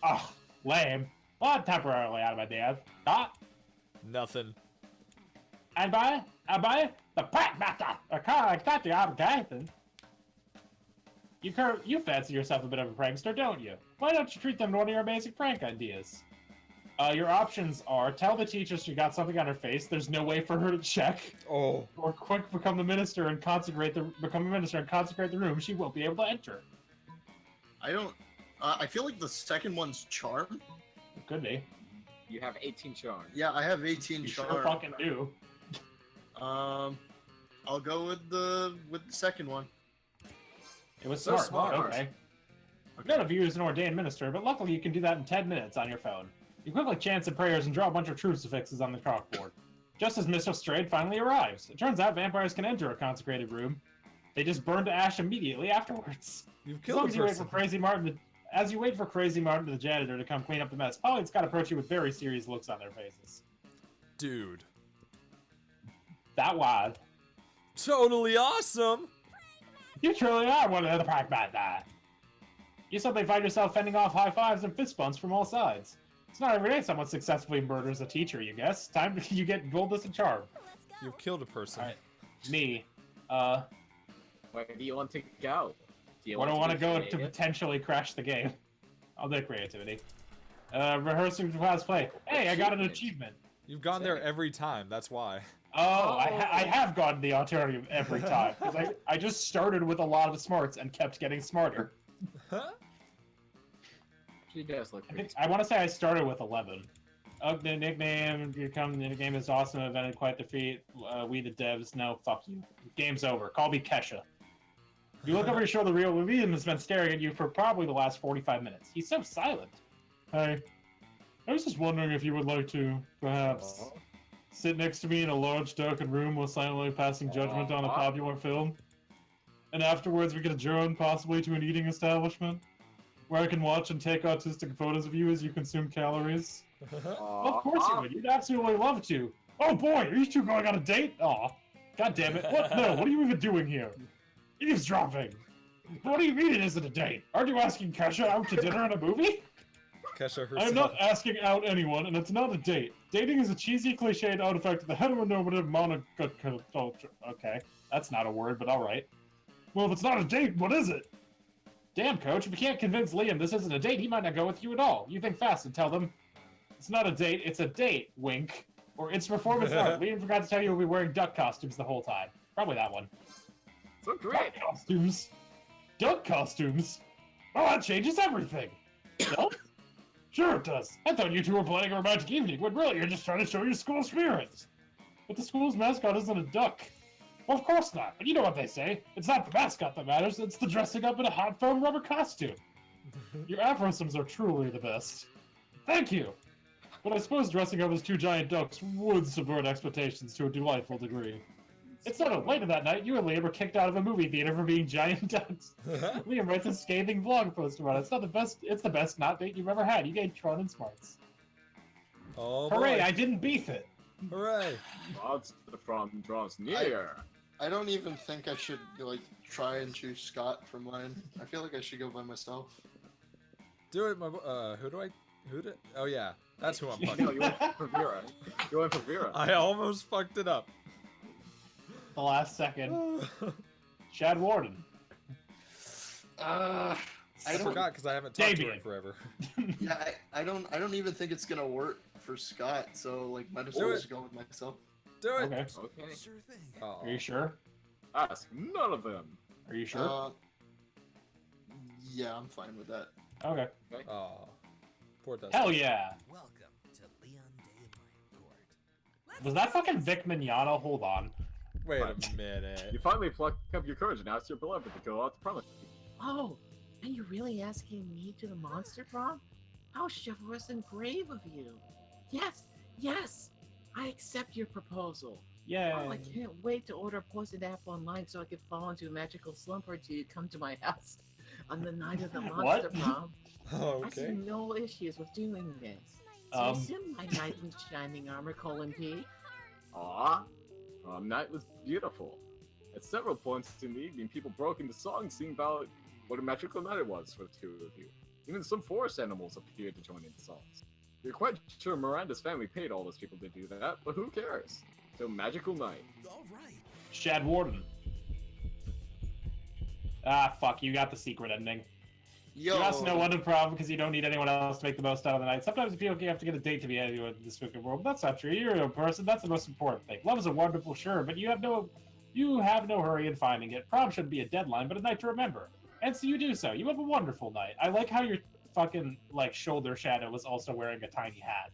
Ugh, lame. Well, I'm temporarily out of ideas. Scott? Nothing. And by the prank master, a car like that, the obligation. You fancy yourself a bit of a prankster, don't you? Why don't you treat them to one of your basic prank ideas? Your options are tell the teacher she got something on her face. There's no way for her to check. Oh. Or quick become a minister and consecrate the room. She won't be able to enter. I don't. I feel like the second one's charm. It could be. You have 18 charm. Yeah, I have 18 You charm. sure fucking do. I'll go with the second one. It was So smart. smart. Okay. None of you is an ordained minister, but luckily you can do that in 10 minutes on your phone. You quickly chant some prayers and draw a bunch of crucifixes on the chalkboard. Just as Mr. Strayed finally arrives. It turns out vampires can enter a consecrated room. They just burn to ash immediately afterwards. You've As killed long a as you wait person. for Crazy Martin, as you wait for Crazy Martin, the janitor, to come clean up the mess, Polly and Scott approach you with very serious looks on their faces. Dude. That wild. Totally awesome. You truly are one of the prank bad guy. You suddenly find yourself fending off high fives and fist bumps from all sides. It's not every day someone successfully murders a teacher, you guess. Time you get boldness and charm. You've killed a person. Alright. Me. Where do you want to go? Do you Where do I want to be go to creative? potentially crash the game? I'll do creativity. Rehearsing class play. Hey, I got an achievement. You've gone there every time. That's why. Oh, I have gone to the auditorium every time. Because I just started with a lot of smarts and kept getting smarter. She does look pretty. I want to say I started with 11. The nickname, the game is awesome, invented quite the feat. We the devs, no, fuck you. Game's over. Call me Kesha. You look over your shoulder, real William has been staring at you for probably the last 45 minutes. He's so silent. Hey, I was just wondering if you would like to, perhaps, sit next to me in a large darkened room while silently passing judgment on a popular film. And afterwards we could adjourn, possibly to an eating establishment, where I can watch and take autistic photos of you as you consume calories. Of course you would. You'd absolutely love to. Oh boy, are you two going on a date? Aw. God damn it. What? No, what are you even doing here? Eavesdropping. What do you mean it isn't a date? Aren't you asking Kesha out to dinner and a movie? Kesha herself. I'm not asking out anyone, and it's not a date. Dating is a cheesy, cliched artifact of the heteronormative monoculture. Okay, that's not a word, but alright. Well, if it's not a date, what is it? Damn, Coach, if you can't convince Liam this isn't a date, he might not go with you at all. You think fast and tell them, it's not a date, it's a date, wink. Or it's performance art. Liam forgot to tell you we'll be wearing duck costumes the whole time. Probably that one. So great. Duck costumes? Duck costumes? Oh, that changes everything. No? Sure it does. I thought you two were planning a romantic evening, when really you're just trying to show your school spirit. But the school's mascot isn't a duck. Well, of course not, but you know what they say. It's not the mascot that matters, it's the dressing up in a hot foam rubber costume. Your aphorisms are truly the best. Thank you. But I suppose dressing up as two giant ducks would subvert expectations to a delightful degree. It's not later that night, you and Liam were kicked out of a movie theater for being giant ducks. Liam writes a scathing blog post about it. It's the best not date you've ever had. You gained Tron and smarts. Oh, Hooray, boy. I didn't beef it. Hooray. Odds the Prom draws near. I don't even think I should like try and choose Scott from mine. I feel like I should go by myself. Do it, my oh yeah, that's who I'm fucking. No, you went for Vera. You went for Vera. I almost fucked it up. The last second. Chad Warden. I forgot because I haven't talked to her in forever. Yeah, I don't even think it's gonna work for Scott. So like, might as well just go with myself. Do it. Okay. Okay. Sure thing. Oh. Are you sure? Ask none of them. Are you sure? Yeah, I'm fine with that. Okay. Oh. Poor Dusty. Hell yeah. Welcome to Leon Day Court. Was that fucking Vic Mignogna? Hold on. Wait a minute. You finally plucked up your courage and asked your beloved to go out to prom. Oh, are you really asking me to the monster prom? How chivalrous and brave of you. Yes, yes, I accept your proposal. Yeah. Oh, I can't wait to order a poisoned apple online so I can fall into a magical slumber until you come to my house on the night of the monster prom. Oh, I see okay. no issues with doing this. So you sim my knight in shining armor, P. Aw, night was beautiful. At several points in the evening, people broke into songs singing about what a magical night it was for the two of you. Even some forest animals appeared to join in the songs. You're quite sure Miranda's family paid all those people to do that, but who cares? So magical night. All right. Chad Warden. Ah, fuck. You got the secret ending. Yo. You asked no one to prom because you don't need anyone else to make the most out of the night. Sometimes you feel like you have to get a date to be anyone in this wicked world. That's not true. You're a person. That's the most important thing. Love is a wonderful, sure, but you have no hurry in finding it. Prom shouldn't be a deadline, but a night to remember. And so you do so. You have a wonderful night. I like how your fucking like shoulder shadow was also wearing a tiny hat.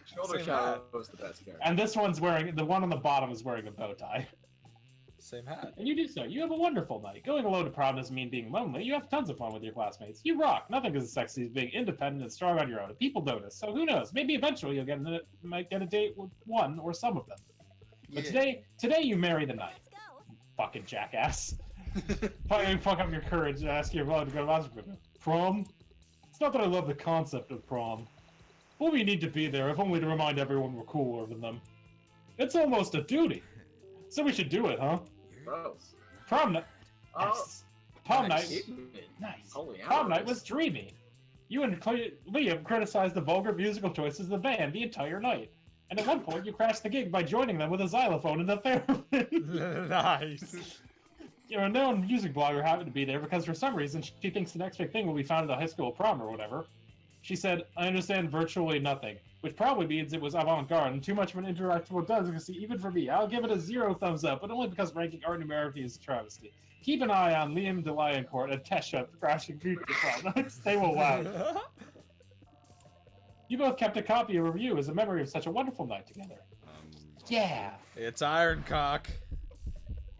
Shoulder Same shadow hat. was the best character. And this one's wearing the one on the bottom is wearing a bow tie. Same hat. And you do so. You have a wonderful night. Going alone to prom doesn't mean being lonely. You have tons of fun with your classmates. You rock. Nothing is as sexy as being independent and strong on your own. And people notice. So who knows? Maybe eventually you'll might get a date with one or some of them. But today you marry the night. Fucking jackass. Fuck up your courage and ask your mother to go to monster prom. It's not that I love the concept of prom. But we need to be there, if only to remind everyone we're cooler than them. It's almost a duty. So we should do it, huh? Gross. Prom night. Oh, Yes. Prom nice. night. Nice. Holy Prom night hours. was dreamy. You and Liam criticized the vulgar musical choices of the band the entire night. And at one point, you crashed the gig by joining them with a xylophone in the theremin. Nice. You know, a known music blogger happened to be there because for some reason she thinks the next big thing will be found at a high school prom or whatever. She said, I understand virtually nothing, which probably means it was avant-garde and too much of an intellectual delicacy even for me. I'll give it a 0 thumbs up, but only because ranking art numerically is a travesty. Keep an eye on Liam DeLioncourt and Tesha for crashing future prom nights. They will wow. You both kept a copy of a review as a memory of such a wonderful night together. Yeah. It's Ironcock.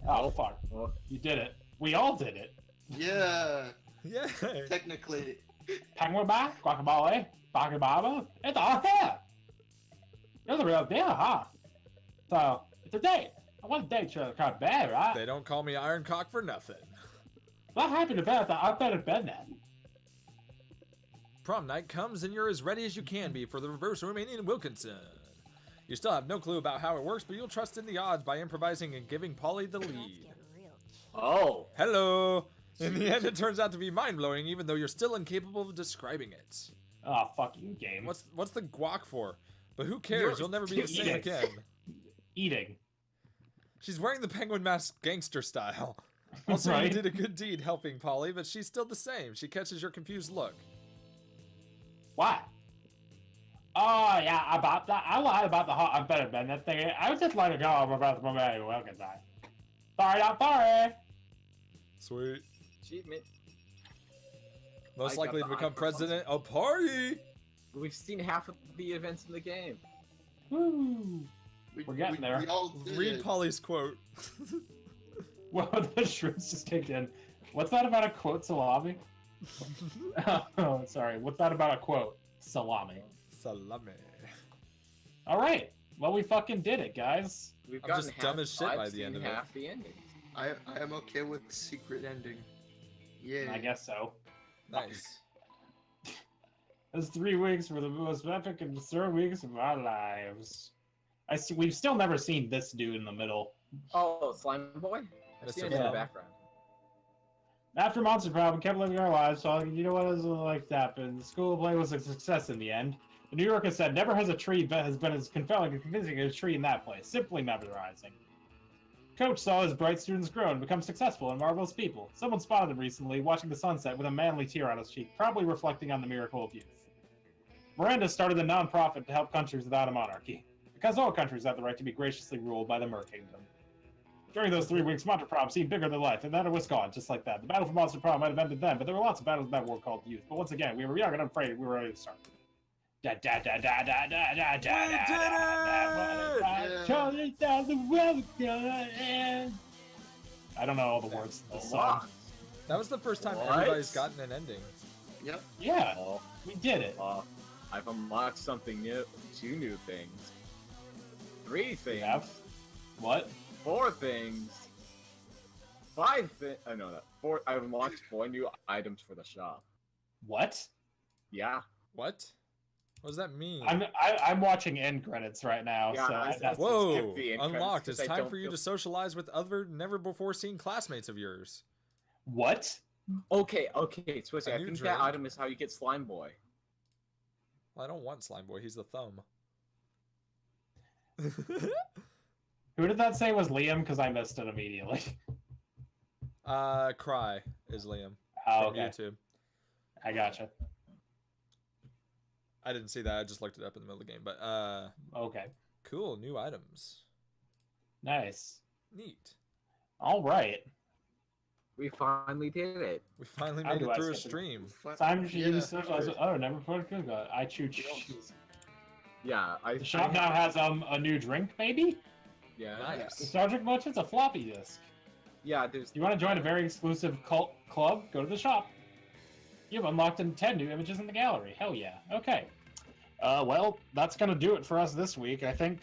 Oh, fuck. Well, You did it. We all did it. Yeah, Yeah. technically. Penguin back, guacamole, baba, it's all here. You're the real deal, huh? So, it's a date. I want a date sure kind of bad, right? They don't call me Ironcock for nothing. Not happy to bet that I've better been then. Prom night comes and you're as ready as you can be for the reverse Romanian Wilkinson. You still have no clue about how it works, but you'll trust in the odds by improvising and giving Polly the lead. oh, Hello! In the end, it turns out to be mind-blowing, even though you're still incapable of describing it. Oh, fuck you, game. What's the guac for? But who cares? You'll never be the same Eating. again. Eating. She's wearing the penguin mask gangster style. Also, you Right? did a good deed helping Polly, but she's still the same. She catches your confused look. What? Oh, yeah, about that. I lied about the hot I've better been that thing. I was just letting go about the moment. Welcome back. Sorry, not sorry. Sweet. achievement. Most I got likely to the become icon. president of party. We've seen half of the events in the game. Woo. We're getting there. We all did Read it. Polly's quote. Well, the shrooms just kicked in. What's that about a quote, salami? Oh, sorry. What's that about a quote? Salami. Salame. All right. Well, we fucking did it, guys. We've I'm gotten just half, dumb as shit I've by the seen end of it. half the ending. I am okay with the secret ending. Yeah. I guess so. Nice. Those 3 weeks were the most epic and disturbing weeks of our lives. We've still never seen this dude in the middle. Oh, Slime Boy? I've Mr. seen it in the Prom. background. After Monster Prom, we kept living our lives, so you know what is like that, but the school play was a success in the end. The New Yorker said, never has a tree has been as compelling and convincing as a tree in that place. Simply mesmerizing. Coach saw his bright students grow and become successful and marvelous people. Someone spotted him recently, watching the sunset with a manly tear on his cheek, probably reflecting on the miracle of youth. Miranda started a non-profit to help countries without a monarchy, because all countries have the right to be graciously ruled by the Mer Kingdom. During those 3 weeks, Monster Prom seemed bigger than life, and then it was gone, just like that. The battle for Monster Prom might have ended then, but there were lots of battles in that war called youth. But once again, we were young and unafraid, we were ready to start. Da da da da da da da da da. I don't know all the words to the song. That was the first time What? everybody's gotten an ending. Yep. Yeah, Oh, we did it. I've unlocked something new. 2 new things. 3 things. Yeah. What? 4 things. 5 things. Oh no, 4. I've unlocked 4 new items for the shop. What? Yeah. What? What does that mean? I'm watching end credits right now, Yeah, so I- that's Whoa! skip the entrance Unlocked. 'cause It's I time don't for you feel- to socialize with other never-before-seen classmates of yours. what? Okay, Swissy, A I new think drink. that item is how you get Slime Boy. Well, I don't want Slime Boy. He's the thumb. Who did that say was Liam? Because I missed it immediately. Cry is Liam Oh, from okay. YouTube. I gotcha. I didn't see that. I just looked it up in the middle of the game. But Okay. cool. New items. Nice. Neat. All right. We finally did it. We finally How made do it I through a skip it? stream. Time to Yeah, use socialize. Oh, never put a good guy. I choose. Yeah, The shop now has a new drink, maybe? Yeah. Nice. Nostalgic much? It's a floppy disk. Yeah, there's. You want to join a very exclusive cult club? Go to the shop. You've unlocked 10 new images in the gallery. Hell yeah. Okay. Well, that's gonna do it for us this week. I think.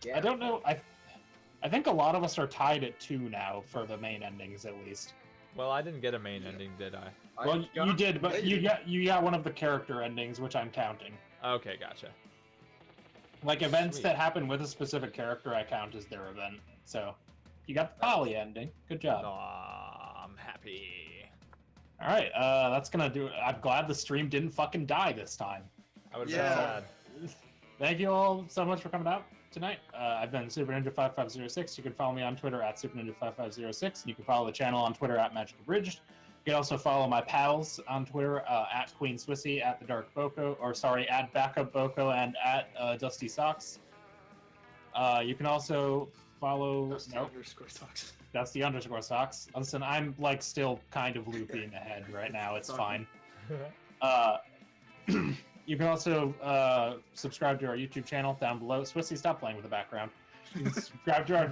Yeah. I don't know. I think a lot of us are tied at 2 now for the main endings, at least. Well, I didn't get a main ending, did I? Well, you did, but you got one of the character endings, which I'm counting. Okay, gotcha. Like events Sweet. that happen with a specific character, I count as their event. So, you got the poly ending. Good job. Aw, I'm happy. All right, that's gonna do it. I'm glad the stream didn't fucking die this time. I would have Yeah. been sad. Thank you all so much for coming out tonight. I've been superninja5506. You can follow me on Twitter at superninja5506. You can follow the channel on Twitter at MagicAbridged. You can also follow my pals on Twitter at QueenSwissy, at TheDarkBoco, or sorry, at BackupBoco and at DustySox. You can also follow Dusty_Socks. Dusty_Socks. Listen, I'm like still kind of looping ahead right now. It's fine. You can also subscribe to our YouTube channel down below. Swissy, stop playing with the background. You can subscribe to our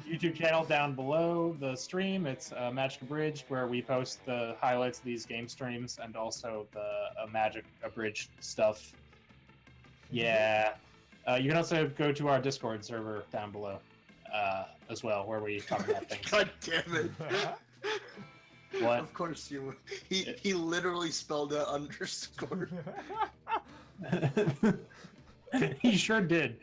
YouTube channel down below the stream. It's Magic Abridged, where we post the highlights of these game streams and also the Magic Abridged stuff. Yeah. You can also go to our Discord server down below as well, where we talk about things. God damn it. What? Of course you would. He literally spelled out underscore. He sure did.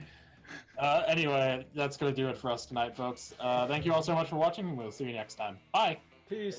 Anyway, that's going to do it for us tonight, folks. Thank you all so much for watching, and we'll see you next time. Bye! Peace.